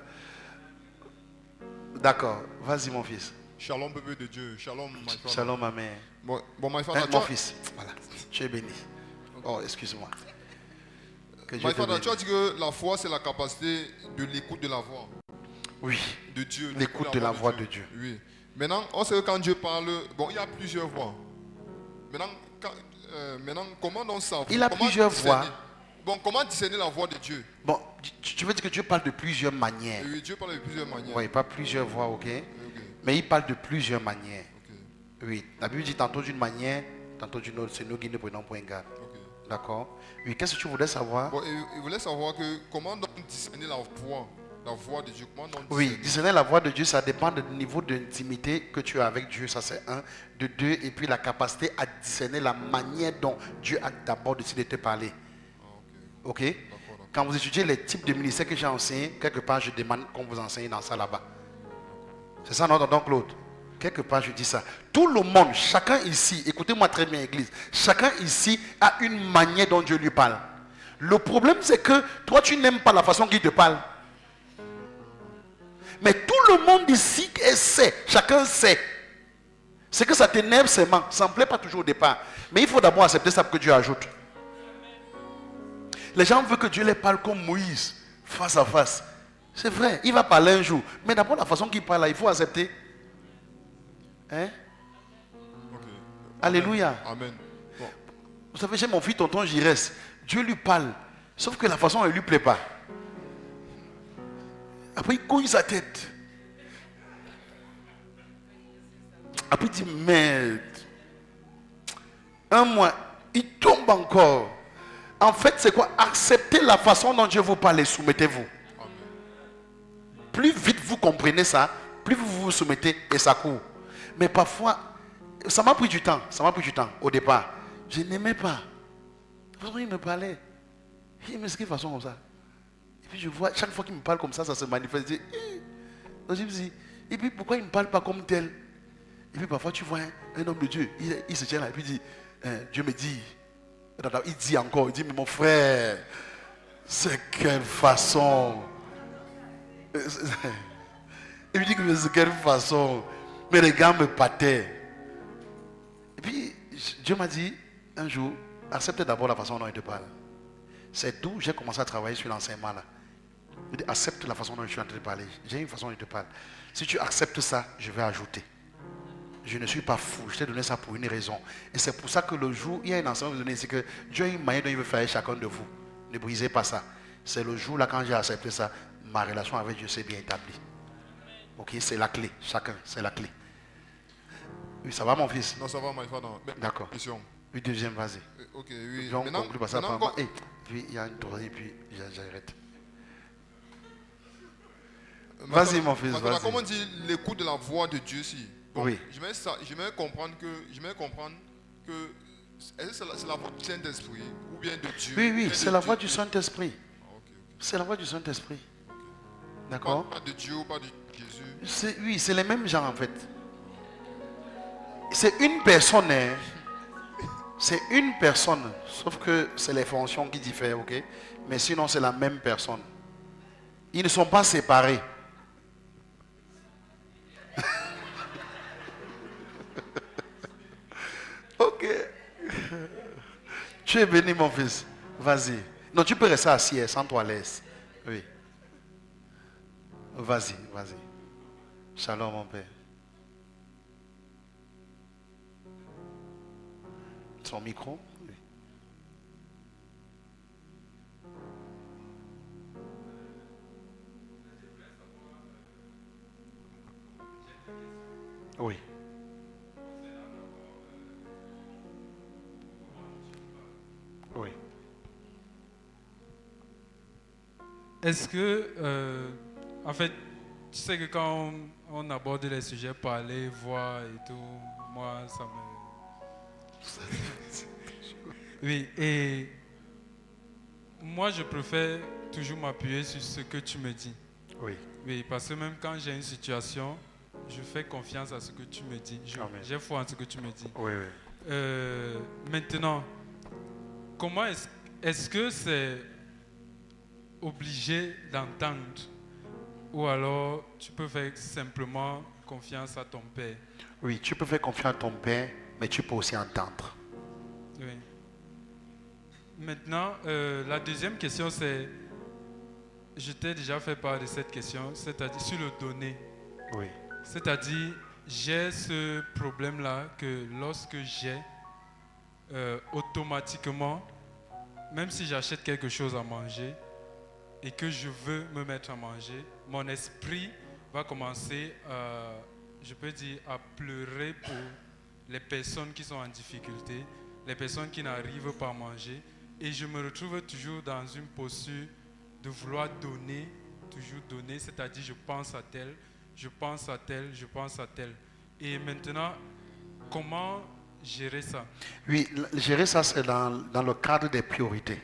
D'accord. Vas-y, mon fils. Shalom, bébé de Dieu. Shalom, my father. Shalom, ma mère. Bon, my father, Mon fils. Voilà. Tu es béni. Oh, excuse-moi. Que Dieu my te father, bénisse. tu as dit que la foi, c'est la capacité de l'écoute de la voix. Oui. De Dieu. L'écoute de la voix de Dieu. Oui. Maintenant, on sait que quand Dieu parle, bon, il y a plusieurs voix. Maintenant, comment on savoir? Il a plusieurs voix. Bon, comment discerner la voix de Dieu? Bon, tu veux dire que Dieu parle de plusieurs manières. Oui, Dieu parle de plusieurs manières. Oui, pas plusieurs voix, ok? Mais il parle de plusieurs manières. Oui, la Bible dit tantôt d'une manière, tantôt d'une autre. C'est nous qui ne prenons point garde. D'accord? Oui, qu'est-ce que tu voulais savoir? Bon, il voulait savoir que comment donc discerner la voix de Dieu. Comment donc Oui, discerner la voix de Dieu, ça dépend du niveau d'intimité que tu as avec Dieu. Ça, c'est un. De deux, et puis la capacité à discerner la manière dont Dieu a d'abord décidé de te parler. Ok? Quand vous étudiez les types de ministères que j'ai enseignés, quelque part, je demande qu'on vous enseigne dans ça là-bas. C'est ça, non, tonton Claude? Quelque part, je dis ça. Tout le monde, chacun ici, écoutez-moi très bien, Église, chacun ici a une manière dont Dieu lui parle. Le problème, c'est que toi, tu n'aimes pas la façon qu'il te parle. Mais tout le monde ici sait, chacun sait. C'est que ça t'énerve seulement. Ça ne plaît pas toujours au départ. Mais il faut d'abord accepter ça pour que Dieu ajoute. Les gens veulent que Dieu les parle comme Moïse, face à face. C'est vrai, il va parler un jour. Mais d'abord, la façon qu'il parle, il faut accepter. Hein? Alléluia. Amen. Bon. Vous savez, j'ai mon fils, tonton Giresse. Dieu lui parle. Sauf que la façon, elle ne lui plaît pas. Après, il cogne sa tête. Après, il dit, merde. Un mois, il tombe encore. En fait, c'est quoi? Acceptez la façon dont Dieu vous parle et soumettez-vous. Plus vite vous comprenez ça, plus vous vous soumettez et ça court. Mais parfois, ça m'a pris du temps. Ça m'a pris du temps au départ. Je n'aimais pas. De toute façon, il me parlait. Il me dit de quelle façon comme ça. Et puis je vois, chaque fois qu'il me parle comme ça se manifeste. Je dis, donc je me dis, et puis pourquoi il ne me parle pas comme tel? Et puis parfois tu vois un homme de Dieu, il se tient là et puis il dit, Dieu me dit. Il dit encore, il dit, mais mon frère, c'est quelle façon. Et puis il dit que c'est quelle façon. Mais les gars me pâtaient. Et puis Dieu m'a dit un jour, accepte d'abord la façon dont il te parle. C'est d'où j'ai commencé à travailler sur l'enseignement là. Il dit, accepte la façon dont je suis en train de parler. J'ai une façon dont il te parle. Si tu acceptes ça, je vais ajouter. Je ne suis pas fou, je t'ai donné ça pour une raison. Et c'est pour ça que le jour, il y a un enseignement que vous donnez ici que Dieu a une manière dont il veut faire chacun de vous. Ne brisez pas ça. C'est le jour là quand j'ai accepté ça, ma relation avec Dieu s'est bien établie. Ok, c'est la clé, chacun, c'est la clé. Oui, ça va mon fils? Non, ça va, my father. D'accord. Oui, deuxième, vas-y. Ok, oui. Donc, on conclut par ça. Et puis il y a une troisième, puis j'arrête. Vas-y mon fils, vas-y. Comment on dit l'écoute de la voix de Dieu si? Bon, oui. J'aimerais comprendre que est-ce que c'est la voix du Saint-Esprit ou bien de Dieu? Oui, c'est la voix du Saint-Esprit. C'est la voix du Saint-Esprit. D'accord? Pas de Dieu ou pas de Jésus? Oui, c'est les mêmes gens en fait. C'est une personne. Hein. C'est une personne. Sauf que c'est les fonctions qui diffèrent, ok? Mais sinon, c'est la même personne. Ils ne sont pas séparés. Ok. Tu es béni, mon fils. Vas-y. Non, tu peux rester assis, sens-toi à l'aise. Oui. Vas-y, vas-y. Shalom, mon père. Son micro. Oui. Oui. Oui. Est-ce que, en fait, tu sais que quand on aborde les sujets parler, voir et tout, moi, ça me... Oui, et moi, je préfère toujours m'appuyer sur ce que tu me dis. Oui. Oui, parce que même quand j'ai une situation, je fais confiance à ce que tu me dis. J'ai foi en ce que tu me dis. Oui, oui. Maintenant, comment est-ce que c'est obligé d'entendre. Ou alors, tu peux faire simplement confiance à ton père. Oui, tu peux faire confiance à ton père, mais tu peux aussi entendre. Oui. Maintenant, la deuxième question, c'est... Je t'ai déjà fait part de cette question, c'est-à-dire sur le donner. Oui. C'est-à-dire, j'ai ce problème-là que lorsque j'ai, automatiquement, même si j'achète quelque chose à manger et que je veux me mettre à manger, mon esprit va commencer, je peux dire, à pleurer pour les personnes qui sont en difficulté, les personnes qui n'arrivent pas à manger. Et je me retrouve toujours dans une posture de vouloir donner, toujours donner, c'est-à-dire je pense à tel, je pense à tel, je pense à tel. Et maintenant, comment gérer ça? Oui, gérer ça, c'est dans le cadre des priorités.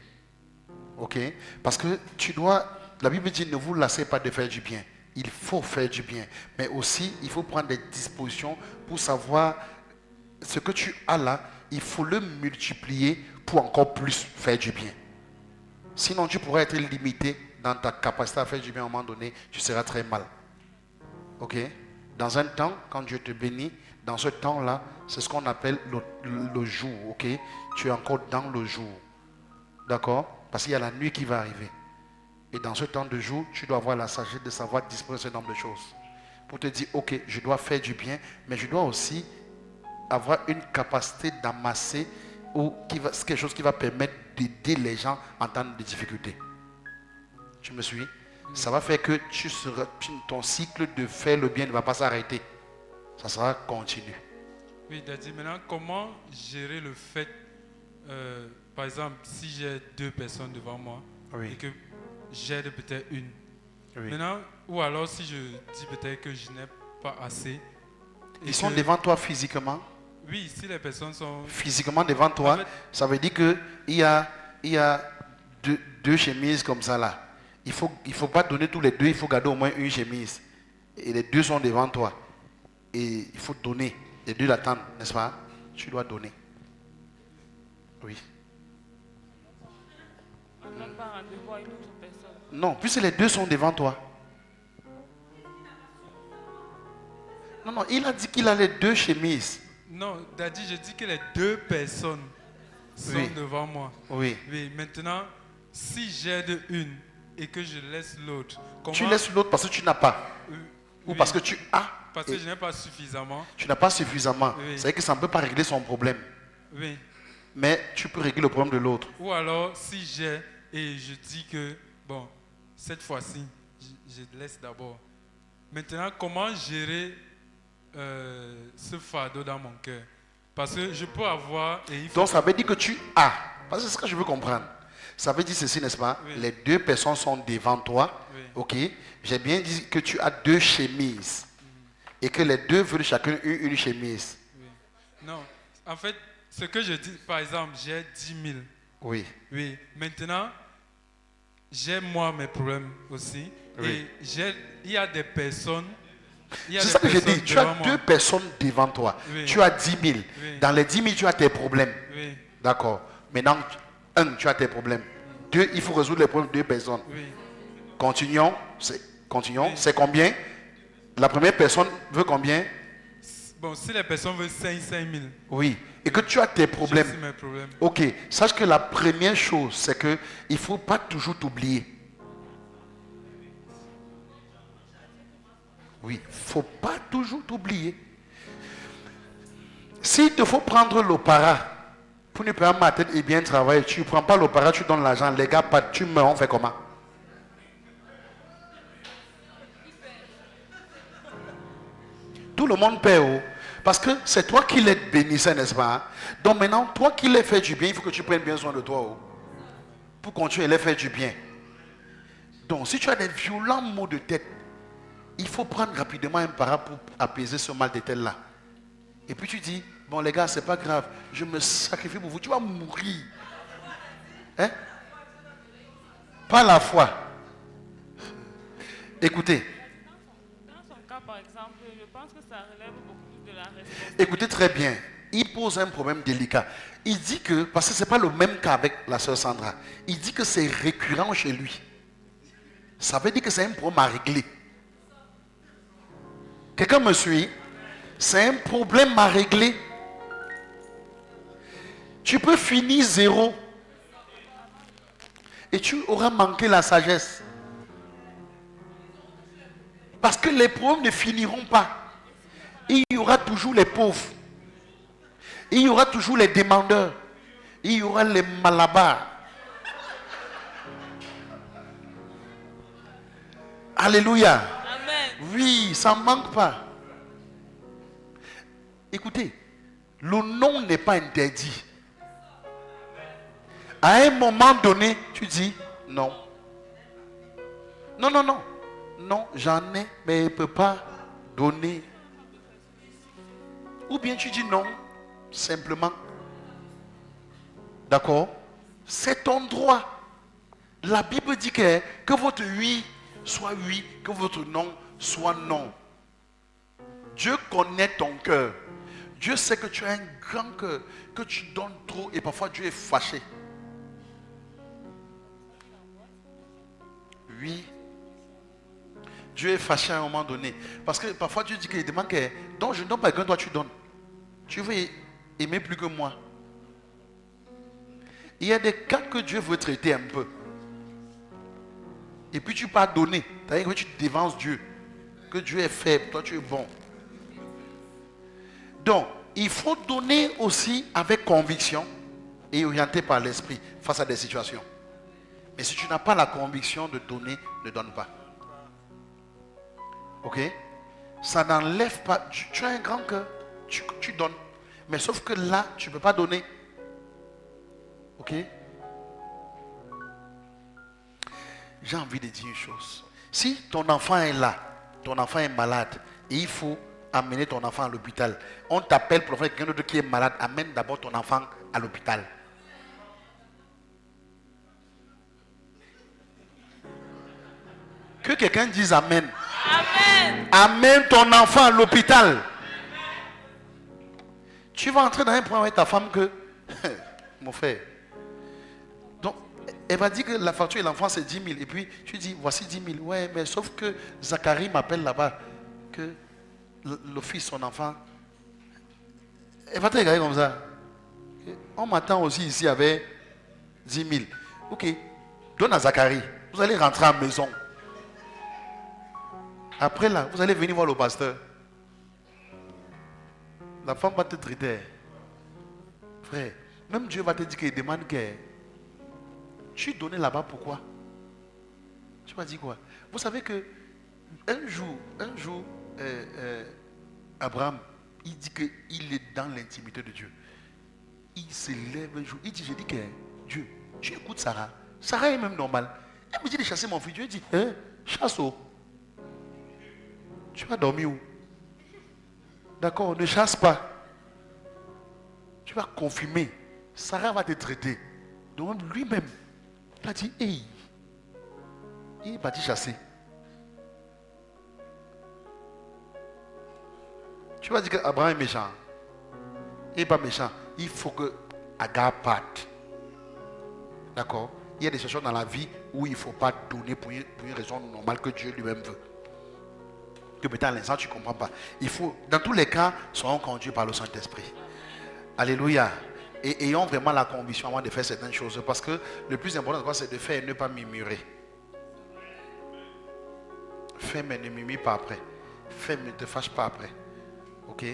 Ok? Parce que tu dois, la Bible dit, ne vous lassez pas de faire du bien. Il faut faire du bien. Mais aussi, il faut prendre des dispositions pour savoir ce que tu as là, il faut le multiplier pour encore plus faire du bien. Sinon, tu pourrais être limité dans ta capacité à faire du bien à un moment donné, tu seras très mal. Ok? Dans un temps, quand Dieu te bénit, dans ce temps-là, c'est ce qu'on appelle le jour. Ok? Tu es encore dans le jour. D'accord? Parce qu'il y a la nuit qui va arriver. Et dans ce temps de jour, tu dois avoir la sagesse de savoir disposer ce nombre de choses. Pour te dire, ok, je dois faire du bien, mais je dois aussi avoir une capacité d'amasser ou quelque chose qui va permettre d'aider les gens en temps de difficulté. Tu me suis? Ça va faire que ton cycle de faire le bien ne va pas s'arrêter. Ça sera continu. Oui, Daddy, maintenant, comment gérer le fait, par exemple, si j'ai 2 personnes devant moi et que j'aide peut-être une. Oui. Maintenant, ou alors si je dis peut-être que je n'ai pas assez. Ils sont devant toi physiquement? Oui, si les personnes sont... Physiquement devant toi, en fait, ça veut dire qu'il y a deux chemises comme ça là. Il faut pas donner tous les deux, il faut garder au moins une chemise. Et les deux sont devant toi. Et il faut donner. Les deux l'attendent, n'est-ce pas? Tu dois donner. Oui. On n'a pas rendez-vous à une autre personne. Non, puisque les deux sont devant toi. Non, il a dit qu'il a les 2 chemises. Non, Daddy, je dis que les 2 personnes sont devant moi. Oui. Oui, maintenant, si j'aide une et que je laisse l'autre... Tu laisses l'autre parce que tu n'as pas. Ou parce que tu as. Parce que je n'ai pas suffisamment. Tu n'as pas suffisamment. Oui. C'est-à-dire que ça ne peut pas régler son problème. Oui. Mais tu peux régler le problème de l'autre. Ou alors, si j'ai et je dis que, bon, cette fois-ci, je laisse d'abord. Maintenant, comment gérer ce fardeau dans mon cœur? Parce que je peux avoir... Donc ça veut dire que tu as. Parce que c'est ce que je veux comprendre. Ça veut dire ceci, n'est-ce pas? Oui. Les 2 personnes sont devant toi. Oui. Ok. J'ai bien dit que tu as 2 chemises. Et que les 2 veulent chacun une chemise. Oui. Non. En fait, ce que je dis, par exemple, j'ai 10 000. Oui. Oui. Maintenant, j'ai moi mes problèmes aussi. Oui. Et il y a des personnes... C'est ça que je dis. Tu as 2 personnes devant toi. Oui. Tu as 10 000. Oui. Dans les 10 000, tu as tes problèmes. Oui. D'accord. Maintenant, 1, tu as tes problèmes. 2, il faut résoudre les problèmes de 2 personnes. Oui. Continuons. Oui. C'est combien? La première personne veut combien? Bon, si les personnes veulent 5 000. Oui. Et que tu as tes problèmes. J'ai aussi mes problèmes. Ok. Sache que la première chose, c'est qu'il ne faut pas toujours t'oublier. Oui. Il ne faut pas toujours t'oublier. S'il te faut prendre l'opara pour ne pas ma tête et bien travailler, tu ne prends pas l'opara, tu donnes l'argent. Les gars, tu meurs, on fait comment? Tout le monde paie. Parce que c'est toi qui les bénissais, n'est-ce pas? Donc maintenant, toi qui les fais du bien, il faut que tu prennes bien soin de toi. Pour continuer à les faire du bien. Donc si tu as des violents maux de tête, il faut prendre rapidement un para pour apaiser ce mal de tête là. Et puis tu dis, bon les gars, c'est pas grave, je me sacrifie pour vous, tu vas mourir. Hein? Pas la foi. Écoutez. Dans son cas, par exemple, je pense que ça relève beaucoup plus de la responsabilité. Écoutez très bien. Il pose un problème délicat. Il dit que, parce que ce n'est pas le même cas avec la sœur Sandra, il dit que c'est récurrent chez lui. Ça veut dire que c'est un problème à régler. Quelqu'un me suit? C'est un problème à régler. Tu peux finir 0 et tu auras manqué la sagesse. Parce que les problèmes ne finiront pas. Il y aura toujours les pauvres. Il y aura toujours les demandeurs. Il y aura les malabars. Alléluia. Amen. Oui, ça ne manque pas. Écoutez, le non n'est pas interdit. À un moment donné, tu dis non. Non, non, non. Non, j'en ai, mais il ne peut pas donner. Ou bien tu dis non, simplement. D'accord? C'est ton droit. La Bible dit que votre oui soit oui, que votre non soit non. Dieu connaît ton cœur. Dieu sait que tu as un grand cœur, que tu donnes trop et parfois Dieu est fâché. Oui. Dieu est fâché à un moment donné. Parce que parfois Dieu dit qu'il demande que donc je ne donne pas que toi tu donnes. Tu veux aimer plus que moi. Il y a des cas que Dieu veut traiter un peu. Et puis tu pas donner. C'est-à-dire que tu dévances Dieu. Que Dieu est faible, toi tu es bon. Donc, il faut donner aussi avec conviction et orienté par l'esprit face à des situations. Mais si tu n'as pas la conviction de donner, ne donne pas. Ok? Ça n'enlève pas. Tu as un grand cœur, tu donnes. Mais sauf que là, tu ne peux pas donner. Ok? J'ai envie de dire une chose. Si ton enfant est là, ton enfant est malade, et il faut amener ton enfant à l'hôpital, on t'appelle pour faire quelqu'un d'autre qui est malade, amène d'abord ton enfant à l'hôpital. Que quelqu'un dise amen. Amen. Amène ton enfant à l'hôpital. Tu vas entrer dans un point avec ta femme que, mon frère, donc, elle va dire que la facture de l'enfant c'est 10 000. Et puis, tu dis, voici 10 000. Ouais, mais sauf que Zacharie m'appelle là-bas, que le fils, son enfant, elle va te regarder comme ça. On m'attend aussi ici avec 10 000. Ok, donne à Zacharie. Vous allez rentrer à la maison. Après là, vous allez venir voir le pasteur. La femme va te traiter. Frère, même Dieu va te dire qu'il demande que tu donnais là-bas pourquoi? Tu vas dire quoi? Vous savez que un jour, Abraham, il dit qu'il est dans l'intimité de Dieu. Il se lève un jour, il dit, j'ai dit que Dieu, tu écoutes Sarah. Sarah est même normale. Elle me dit de chasser mon fils. Dieu dit, hein, chasse-o. Tu vas dormir où? D'accord, ne chasse pas. Tu vas confirmer. Sarah va te traiter. Donc lui-même, il a dit, hey, il est parti chasser. Tu vas dire qu'Abraham est méchant. Il n'est pas méchant. Il faut que Agar parte. D'accord? Il y a des situations dans la vie où il ne faut pas donner pour une raison normale que Dieu lui-même veut. Que peut-être à l'instant tu ne comprends pas. Il faut, dans tous les cas, soyons conduits par le Saint-Esprit. Alléluia. Et ayons vraiment la conviction avant de faire certaines choses. Parce que le plus important, c'est de faire et ne pas murmurer. Fais mais ne murmure pas après. Fais mais ne te fâche pas après. Ok?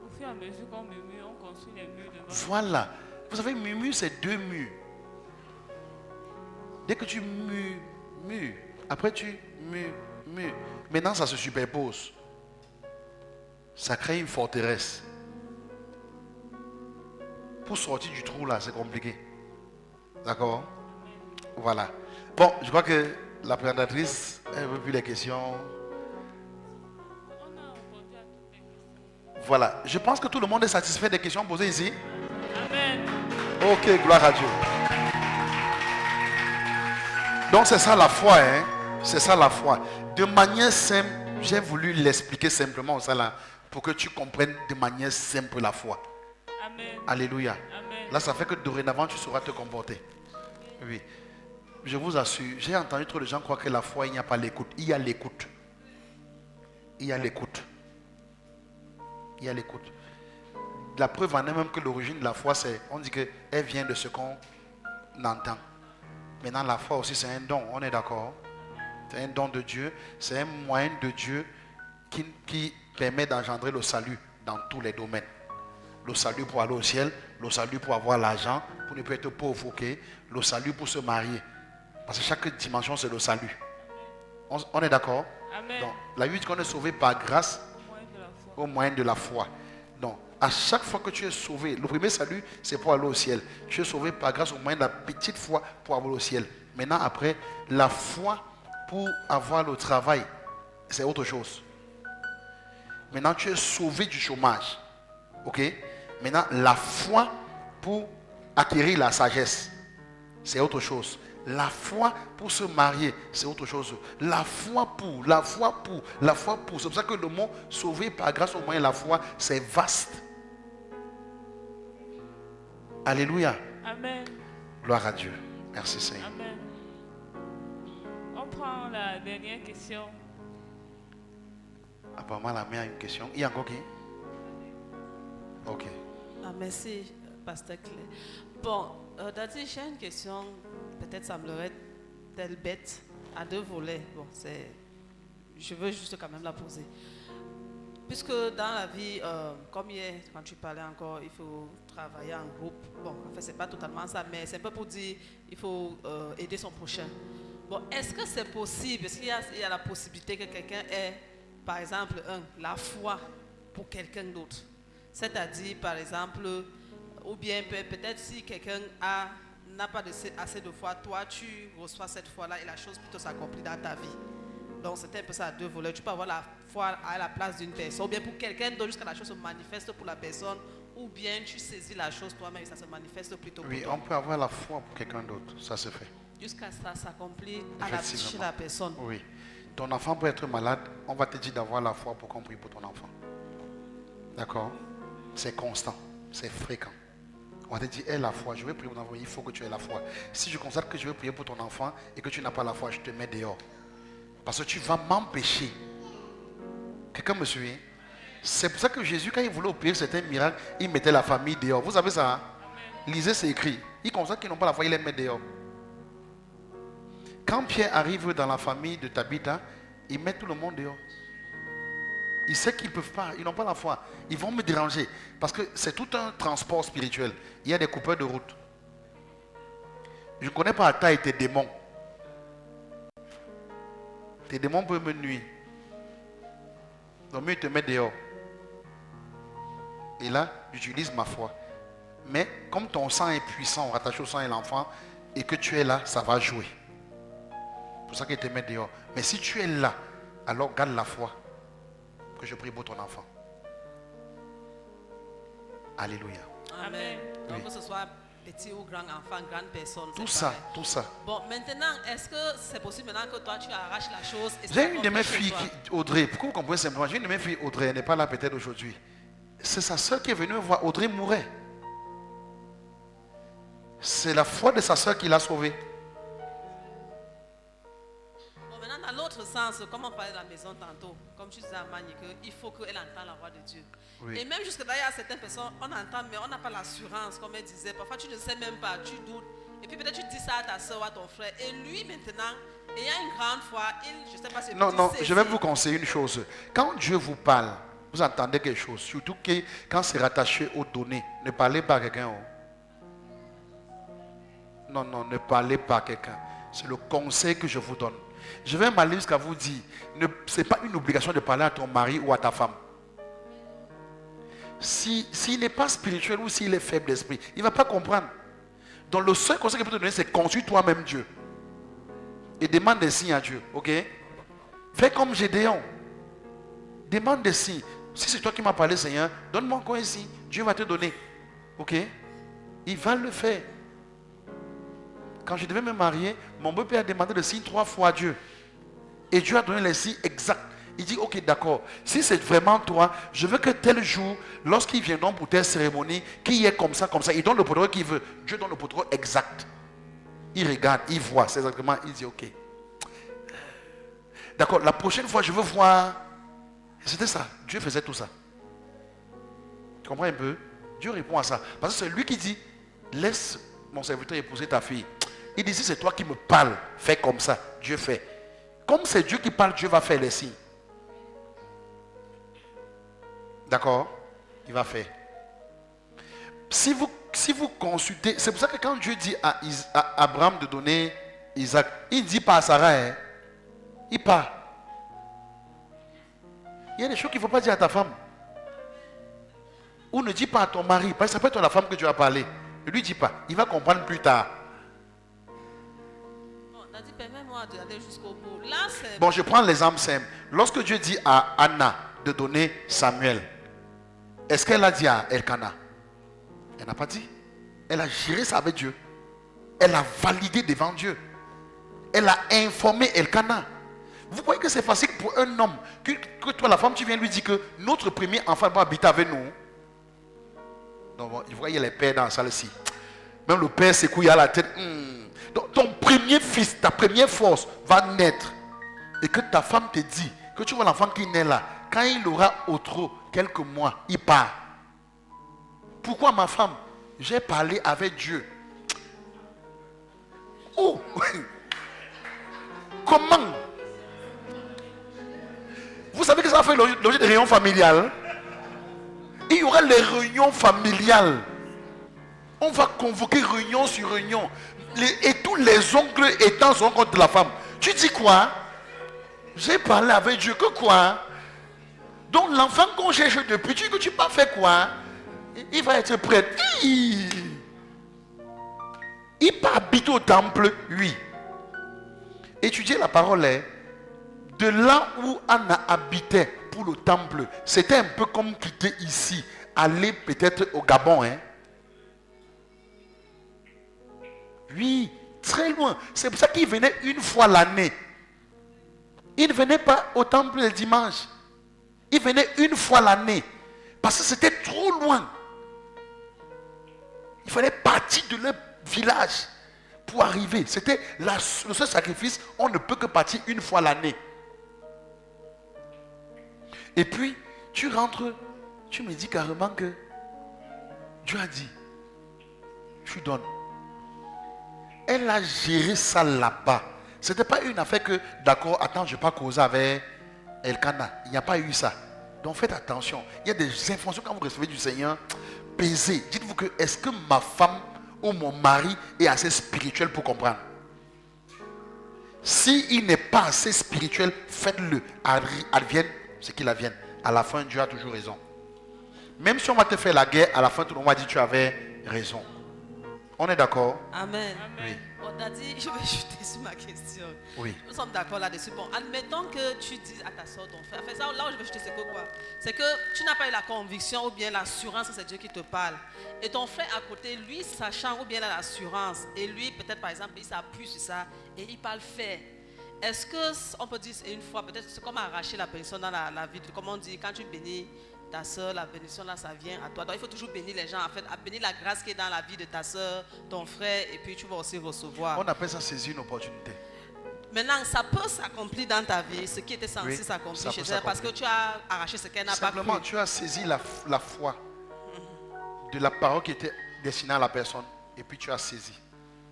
Au fur et à mesure qu'on murmure, on construit les murs devant. Voilà. Vous savez, murmure, c'est 2 murs. Dès que tu murmures, après tu murmures. Maintenant, ça se superpose. Ça crée une forteresse. Pour sortir du trou là, c'est compliqué. D'accord? Voilà. Bon, je crois que la présentatrice, elle veut plus les questions. Voilà. Je pense que tout le monde est satisfait des questions posées ici. Amen. Ok, gloire à Dieu. Donc c'est ça la foi, hein? C'est ça la foi. De manière simple, j'ai voulu l'expliquer simplement ça là, pour que tu comprennes de manière simple la foi. Amen. Alléluia. Amen. Là, ça fait que dorénavant, tu sauras te comporter. Oui. je vous assure, j'ai entendu trop de gens croire que la foi, il n'y a pas l'écoute. Il y a l'écoute. Il y a l'écoute. Il y a l'écoute. La preuve en est même que l'origine de la foi, c'est, on dit qu'elle vient de ce qu'on entend. Maintenant, la foi aussi, c'est un don. On est d'accord? C'est un don de Dieu. C'est un moyen de Dieu qui permet d'engendrer le salut dans tous les domaines. Le salut pour aller au ciel, le salut pour avoir l'argent, pour ne pas être pauvre, ok? Le salut pour se marier. Parce que chaque dimension, c'est le salut. On est d'accord? Amen. Donc, la Bible dit qu'on est sauvé par grâce au moyen de la foi. Donc, à chaque fois que tu es sauvé, le premier salut, c'est pour aller au ciel. Tu es sauvé par grâce au moyen de la petite foi pour aller au ciel. Maintenant, après, la foi pour avoir le travail, c'est autre chose. Maintenant, tu es sauvé du chômage. Ok? Maintenant, la foi pour acquérir la sagesse, c'est autre chose. La foi pour se marier, c'est autre chose. La foi pour. C'est pour ça que le mot sauvé par grâce au moyen de la foi, c'est vaste. Alléluia. Amen. Gloire à Dieu. Merci Seigneur. Amen. On prend la dernière question. Apparemment, la mère a une question. Il y a encore qui? Ok. Ah, merci, Pasteur Claire. Bon, Dadi, j'ai une question, peut-être semblerait telle bête, à deux volets. Bon, je veux juste quand même la poser. Puisque dans la vie, comme hier, quand tu parlais encore, il faut travailler en groupe. Bon, en fait, c'est pas totalement ça, mais c'est un peu pour dire il faut aider son prochain. Bon, est-ce que c'est possible? Est-ce qu'il y a la possibilité que quelqu'un ait, par exemple, la foi pour quelqu'un d'autre? C'est-à-dire, par exemple, ou bien peut-être si quelqu'un n'a pas assez de foi, toi tu reçois cette foi-là et la chose plutôt s'accomplit dans ta vie. Donc c'était un peu ça à deux volets. Tu peux avoir la foi à la place d'une personne, ou bien pour quelqu'un d'autre jusqu'à la chose se manifeste pour la personne, ou bien tu saisis la chose toi-même et ça se manifeste plutôt pour toi. Oui, on peut avoir la foi pour quelqu'un d'autre, ça se fait. Jusqu'à ça s'accomplit chez la personne. Oui. Ton enfant peut être malade, on va te dire d'avoir la foi pour qu'on prie pour ton enfant. D'accord? C'est constant, c'est fréquent. On va te dire, aie la foi, je vais prier pour ton enfant, il faut que tu aies la foi. Si je constate que je vais prier pour ton enfant et que tu n'as pas la foi, je te mets dehors. Parce que tu vas m'empêcher. Quelqu'un me suit? C'est pour ça que Jésus, quand il voulait opérer certains miracles, il mettait la famille dehors. Vous savez ça? Hein? Lisez, c'est écrit. Il constate qu'ils n'ont pas la foi, il les met dehors. Quand Pierre arrive dans la famille de Tabitha, il met tout le monde dehors. Il sait qu'ils ne peuvent pas, ils n'ont pas la foi. Ils vont me déranger. Parce que c'est tout un transport spirituel. Il y a des coupeurs de route. Je ne connais pas à taille tes démons. Tes démons peuvent me nuire. Donc mieux te mettre dehors. Et là, j'utilise ma foi. Mais comme ton sang est puissant, rattaché au sang et l'enfant, et que tu es là, ça va jouer. C'est pour ça qu'il te met dehors. Mais si tu es là, alors garde la foi. Que je prie pour ton enfant. Alléluia. Amen. Donc Oui. que ce soit petit ou grand enfant, grande personne. Tout c'est ça, pareil. tout ça. Bon, maintenant, est-ce que c'est possible maintenant que toi tu arraches la chose et J'ai une de mes s'accomplit chez filles, toi? Audrey, pourquoi vous comprenez simplement? J'ai une de mes filles, Audrey, elle n'est pas là peut-être aujourd'hui. C'est sa soeur qui est venue me voir. Audrey mourait. C'est la foi de sa soeur qui l'a sauvée. Bon, maintenant, dans l'autre sens, comme on parlait de la maison tantôt, comme tu disais à Magny, il faut qu'elle entende la voix de Dieu. Oui. Et même jusque là, il y a certaines personnes, on entend, mais on n'a pas l'assurance, comme elle disait. Parfois, tu ne sais même pas, tu doutes. Et puis peut-être tu dis ça à ta soeur ou à ton frère. Et lui, maintenant, ayant une grande foi, je ne sais pas si Non, je vais vous conseiller une chose. Quand Dieu vous parle, vous entendez quelque chose. Surtout que quand c'est rattaché aux données, ne parlez pas à quelqu'un. Non, ne parlez pas à quelqu'un. C'est le conseil que je vous donne. Je vais m'aller jusqu'à vous dire, ce n'est pas une obligation de parler à ton mari ou à ta femme. S'il n'est pas spirituel ou s'il est faible d'esprit, il ne va pas comprendre. Donc le seul conseil qu'il peut te donner, c'est construis toi-même Dieu. Et demande des signes à Dieu. Ok? Fais comme Gédéon. Demande des signes. Si c'est toi qui m'as parlé, Seigneur, donne-moi encore un signe. Dieu va te donner. Ok? Il va le faire. Quand je devais me marier, mon beau-père a demandé le signe 3 fois à Dieu. Et Dieu a donné les signes exacts. Il dit, ok, d'accord. Si c'est vraiment toi, je veux que tel jour, lorsqu'ils viendront pour telle cérémonie, qu'il y ait comme ça. Il donne le protocole qu'il veut. Dieu donne le protocole exact. Il regarde, il voit, c'est exactement, il dit ok. D'accord, la prochaine fois je veux voir. C'était ça, Dieu faisait tout ça. Tu comprends un peu? Dieu répond à ça. Parce que c'est lui qui dit, laisse mon serviteur épouser ta fille. Il dit, si c'est toi qui me parles, fais comme ça. Dieu fait. Comme c'est Dieu qui parle, Dieu va faire les signes. D'accord? Il va faire. Si vous consultez, c'est pour ça que quand Dieu dit à Abraham de donner Isaac, il ne dit pas à Sarah, hein, il part. Il y a des choses qu'il ne faut pas dire à ta femme. Ou ne dis pas à ton mari, parce que ça peut être la femme que tu as parlé. Ne lui dis pas, il va comprendre plus tard. Permets-moi d'aller jusqu'au bout. Là, bon, je prends l'exemple simple. Lorsque Dieu dit à Anna de donner Samuel, est-ce qu'elle a dit à Elkana? Elle n'a pas dit. Elle a géré ça avec Dieu. Elle a validé devant Dieu. Elle a informé Elkana. Vous voyez que c'est facile pour un homme que toi, la femme, tu viens lui dire que notre premier enfant va habiter avec nous. Donc, bon, vous voyez les pères dans la salle-ci. Même le père s'écouille à la tête. Donc, ton premier fils, ta première force va naître. Et que ta femme te dit que tu vois l'enfant qui naît là. Quand il aura au trop quelques mois, il part. Pourquoi ma femme? J'ai parlé avec Dieu. Oh! Comment? Vous savez que ça fait l'objet de réunions familiales. Il y aura les réunions familiales. On va convoquer réunion sur réunion. Et tous les oncles étant sur compte de la femme. Tu dis quoi? J'ai parlé avec Dieu. Que quoi? Donc l'enfant qu'on cherche depuis, tu dis que tu pas fait quoi? Il va être prêt. Il peut habiter au temple, oui. Étudier la parole est de là où Anna habitait pour le temple. C'était un peu comme quitter ici, aller peut-être au Gabon, hein? Oui, très loin. C'est pour ça qu'il venait une fois l'année. Il ne venait pas au temple le dimanche. Il venait une fois l'année. Parce que c'était trop loin. Il fallait partir de leur village pour arriver. C'était le seul sacrifice. On ne peut que partir une fois l'année. Et puis, tu rentres, tu me dis carrément que Dieu a dit, tu donnes. Elle a géré ça là-bas. Ce n'était pas une affaire que, d'accord, attends, je ne vais pas causer avec Elkana. Il n'y a pas eu ça. Donc faites attention. Il y a des informations quand vous recevez du Seigneur, pesez. Dites-vous que est-ce que ma femme ou mon mari est assez spirituel pour comprendre? S'il n'est pas assez spirituel, faites-le. Advienne ce qu'il advienne. À la fin, Dieu a toujours raison. Même si on va te faire la guerre, à la fin, tout le monde va dire que tu avais raison. On est d'accord? Amen. Oui. Bon, Daddy, je vais ajouter sur ma question. Oui. Nous sommes d'accord là-dessus. Bon, admettons que tu dises à ta soeur, ton frère, enfin, ça, là où je vais jeter, c'est quoi? C'est que tu n'as pas eu la conviction ou bien l'assurance que c'est Dieu qui te parle. Et ton frère à côté, lui, sachant ou bien il a l'assurance, et lui, peut-être par exemple, il s'appuie sur ça et il parle fait. Est-ce qu'on peut dire une fois, peut-être c'est comme arracher la bénédiction dans la vie, comme on dit, quand tu bénis ta soeur, la bénédiction là, ça vient à toi. Donc il faut toujours bénir les gens, en fait, à bénir la grâce qui est dans la vie de ta soeur, ton frère, et puis tu vas aussi recevoir. On appelle ça saisir une opportunité. Maintenant, ça peut s'accomplir dans ta vie, ce qui était censé s'accomplir chez elle, parce que tu as arraché ce qu'elle n'a pas cru. Simplement, tu as saisi la foi de la parole qui était destinée à la personne, et puis tu as saisi.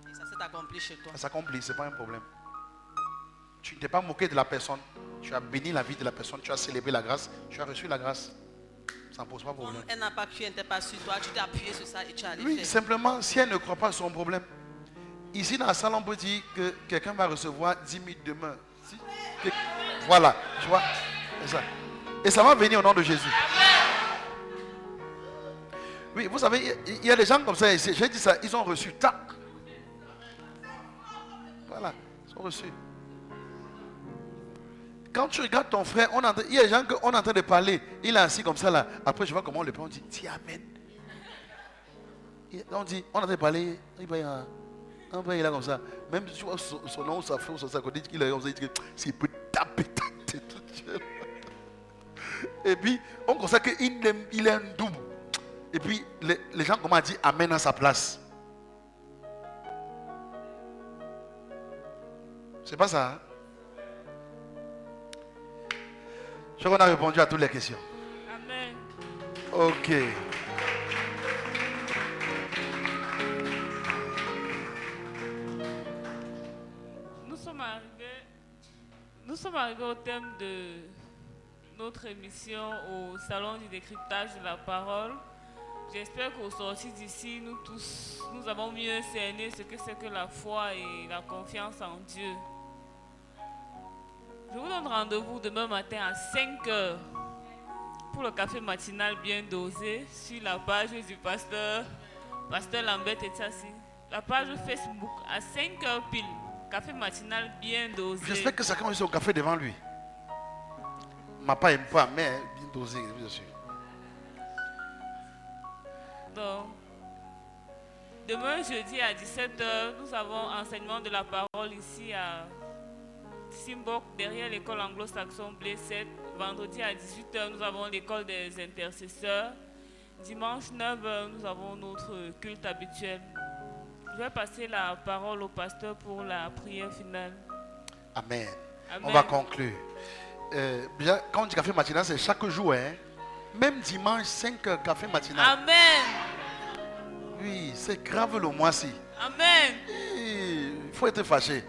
Et ça s'est accompli chez toi. Ça s'accomplit, ce n'est pas un problème. Tu ne t'es pas moqué de la personne, tu as béni la vie de la personne, tu as célébré la grâce, tu as reçu la grâce. Ça ne pose pas de problème. Elle n'a pas cru, elle n'était pas sur toi, tu t'es appuyé sur ça et tu as allé Oui, faire. simplement, si elle ne croit pas, c'est son problème. Ici, dans la salle, on peut dire que quelqu'un va recevoir 10 000 demain. Voilà, tu vois. Ça. Et ça va venir au nom de Jésus. Oui, vous savez, il y a des gens comme ça ici. J'ai dit ça, ils ont reçu. Tac. Voilà, ils ont reçu. Quand tu regardes ton frère, il y a des gens qu'on est en train de parler. Il est assis comme ça là. Après, je vois comment on le prend. On dit, dis Amen. On dit, on est en train de parler. Il va il est là comme ça. Même si tu vois son nom, sa femme, sa côté, il est comme ça. Il dit que s'il peut taper ta tête toute seule. Et puis, on constate qu'il est un double. Et puis, les gens commencent à dire Amen à sa place. C'est pas ça, hein? Je crois qu'on a répondu à toutes les questions. Amen. Ok. Nous sommes arrivés au thème de notre émission au salon du décryptage de la parole. J'espère qu'au sortir d'ici, nous tous, nous avons mieux cerné ce que c'est que la foi et la confiance en Dieu. Je vous donne rendez-vous demain matin à 5 h pour le café matinal bien dosé sur la page du pasteur Lambert Etiassi. La page Facebook à 5 h pile. Café matinal bien dosé. J'espère que ça commence au café devant lui. Ma pas aime pas, mais bien dosé, bien sûr. Donc, demain jeudi à 17 h, nous avons enseignement de la parole ici à Simbok, derrière l'école anglo-saxon Blessed. Vendredi à 18 h, nous avons l'école des intercesseurs. Dimanche 9 h, nous avons notre culte habituel. Je vais passer la parole au pasteur pour la prière finale. Amen. Amen. On va conclure. Déjà, quand on dit café matinal, c'est chaque jour. Hein? Même dimanche, 5 h café matinal. Amen. Oui, c'est grave le mois-ci. Amen. Il faut être fâché.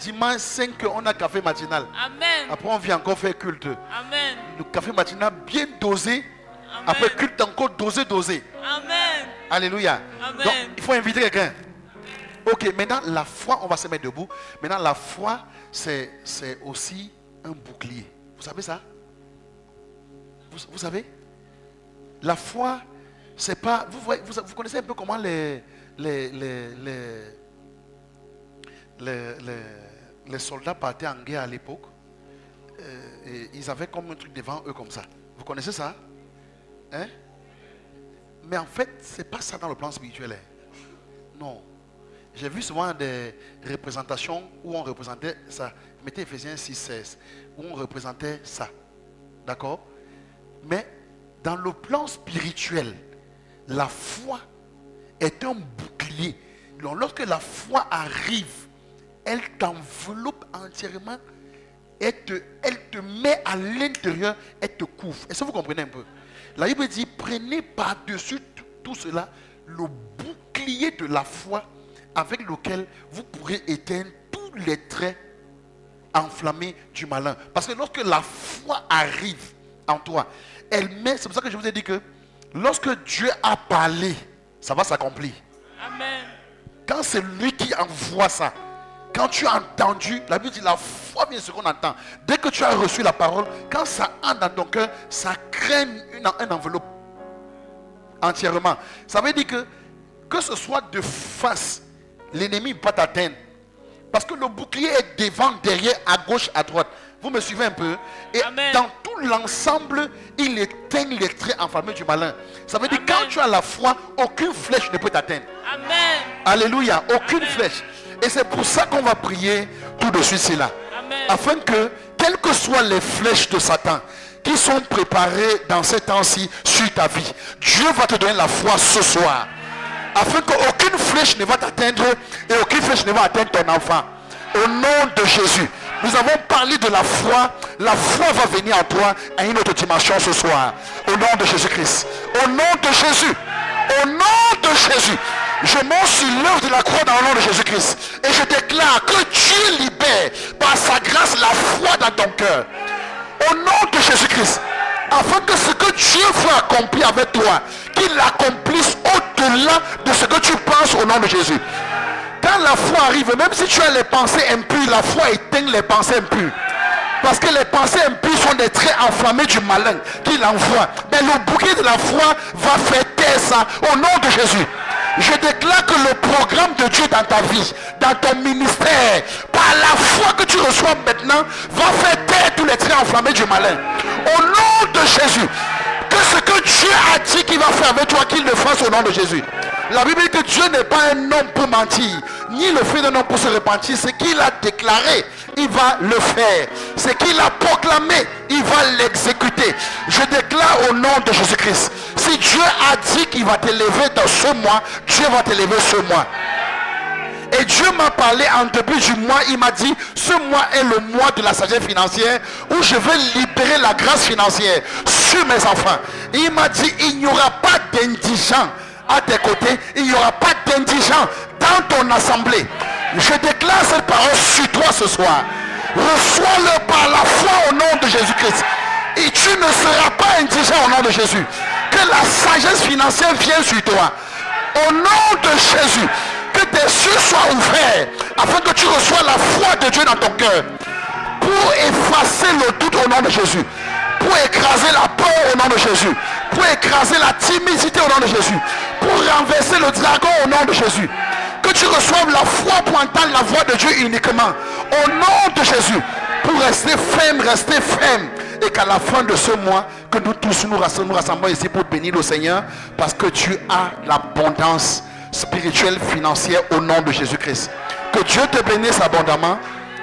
Dimanche 5 h, on a café matinal. Amen. Après, on vient encore faire culte. Amen. Le café matinal bien dosé. Amen. Après, culte encore dosé. Amen. Alléluia. Amen. Donc, il faut inviter quelqu'un. Ok, maintenant la foi, on va se mettre debout. Maintenant la foi, c'est aussi un bouclier. Vous savez ça? Vous savez? La foi, c'est pas... Vous connaissez un peu comment les soldats partaient en guerre à l'époque. Et ils avaient comme un truc devant eux comme ça. Vous connaissez ça? Hein? Mais en fait, c'est pas ça dans le plan spirituel. Hein? Non. J'ai vu souvent des représentations où on représentait ça. Mettez Ephésiens 6,16, où on représentait ça. D'accord? Mais dans le plan spirituel, la foi est un bouclier. Donc, lorsque la foi arrive, elle t'enveloppe entièrement, elle te met à l'intérieur, elle te couvre. Est-ce que vous comprenez un peu? La Bible dit, prenez par-dessus tout cela le bouclier de la foi avec lequel vous pourrez éteindre tous les traits enflammés du malin. Parce que lorsque la foi arrive en toi, elle met, c'est pour ça que je vous ai dit que lorsque Dieu a parlé, ça va s'accomplir. Amen. Quand c'est lui qui envoie ça, quand tu as entendu, la Bible dit la foi vient ce qu'on entend. Dès que tu as reçu la parole, quand ça entre dans ton cœur, ça crée une enveloppe entièrement. Ça veut dire que ce soit de face, l'ennemi ne peut pas t'atteindre. Parce que le bouclier est devant, derrière, à gauche, à droite. Vous me suivez un peu? Et Amen. Dans tout l'ensemble, il éteint les traits enflammés du malin. Ça veut dire que quand tu as la foi, aucune flèche ne peut t'atteindre. Amen. Alléluia, aucune flèche. Et c'est pour ça qu'on va prier tout de suite cela. Afin que, quelles que soient les flèches de Satan qui sont préparées dans ces temps-ci sur ta vie, Dieu va te donner la foi ce soir. Afin qu'aucune flèche ne va t'atteindre et aucune flèche ne va atteindre ton enfant. Au nom de Jésus. Nous avons parlé de la foi. La foi va venir en toi à une autre dimension ce soir. Au nom de Jésus-Christ. Au nom de Jésus. Au nom de Jésus. Je monte sur l'œuvre de la croix dans le nom de Jésus-Christ. Et je déclare que Dieu libère par sa grâce la foi dans ton cœur. Au nom de Jésus-Christ. Afin que ce que Dieu veut accomplir avec toi, qu'il l'accomplisse au-delà de ce que tu penses au nom de Jésus. Quand la foi arrive, même si tu as les pensées impures, la foi éteint les pensées impures. Parce que les pensées impures sont des traits enflammés du malin qu'il envoie. Mais le bouclier de la foi va faire taire ça au nom de Jésus. Je déclare que le programme de Dieu dans ta vie, dans ton ministère, par la foi que tu reçois maintenant, va faire taire tous les traits enflammés du malin. Au nom de Jésus. Que ce que Dieu a dit qu'il va faire avec toi, qu'il le fasse au nom de Jésus. La Bible dit que Dieu n'est pas un homme pour mentir, ni le fait d'un homme pour se repentir. Ce qu'il a déclaré, il va le faire. Ce qu'il a proclamé, il va l'exécuter. Je déclare au nom de Jésus-Christ. Si Dieu a dit qu'il va t'élever dans ce mois, Dieu va t'élever ce mois. Et Dieu m'a parlé en début du mois. Il m'a dit, ce mois est le mois de la sagesse financière où je vais libérer la grâce financière sur mes enfants. Il m'a dit, il n'y aura pas d'indigents à tes côtés. Il n'y aura pas d'indigents dans ton assemblée. Je déclare cette parole sur toi ce soir. Reçois-le par la foi au nom de Jésus-Christ. Et tu ne seras pas indigent au nom de Jésus. Que la sagesse financière vienne sur toi. Au nom de Jésus. Que tes cieux soient ouverts. Afin que tu reçoives la foi de Dieu dans ton cœur. Pour effacer le doute au nom de Jésus. Pour écraser la peur au nom de Jésus. Pour écraser la timidité au nom de Jésus. Pour renverser le dragon au nom de Jésus. Que tu reçoives la foi pour entendre la voix de Dieu uniquement. Au nom de Jésus. Pour rester ferme, et qu'à la fin de ce mois, que nous tous nous rassemblons ici pour bénir le Seigneur, parce que tu as l'abondance spirituelle, financière au nom de Jésus-Christ. Que Dieu te bénisse abondamment,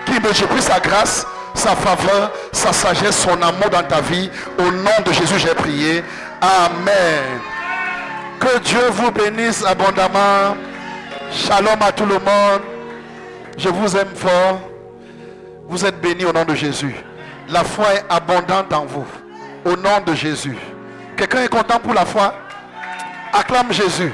qu'il multiplie sa grâce, sa faveur, sa sagesse, son amour dans ta vie. Au nom de Jésus, j'ai prié. Amen. Que Dieu vous bénisse abondamment. Shalom à tout le monde. Je vous aime fort. Vous êtes bénis au nom de Jésus. La foi est abondante en vous. Au nom de Jésus. Quelqu'un est content pour la foi? Acclame Jésus.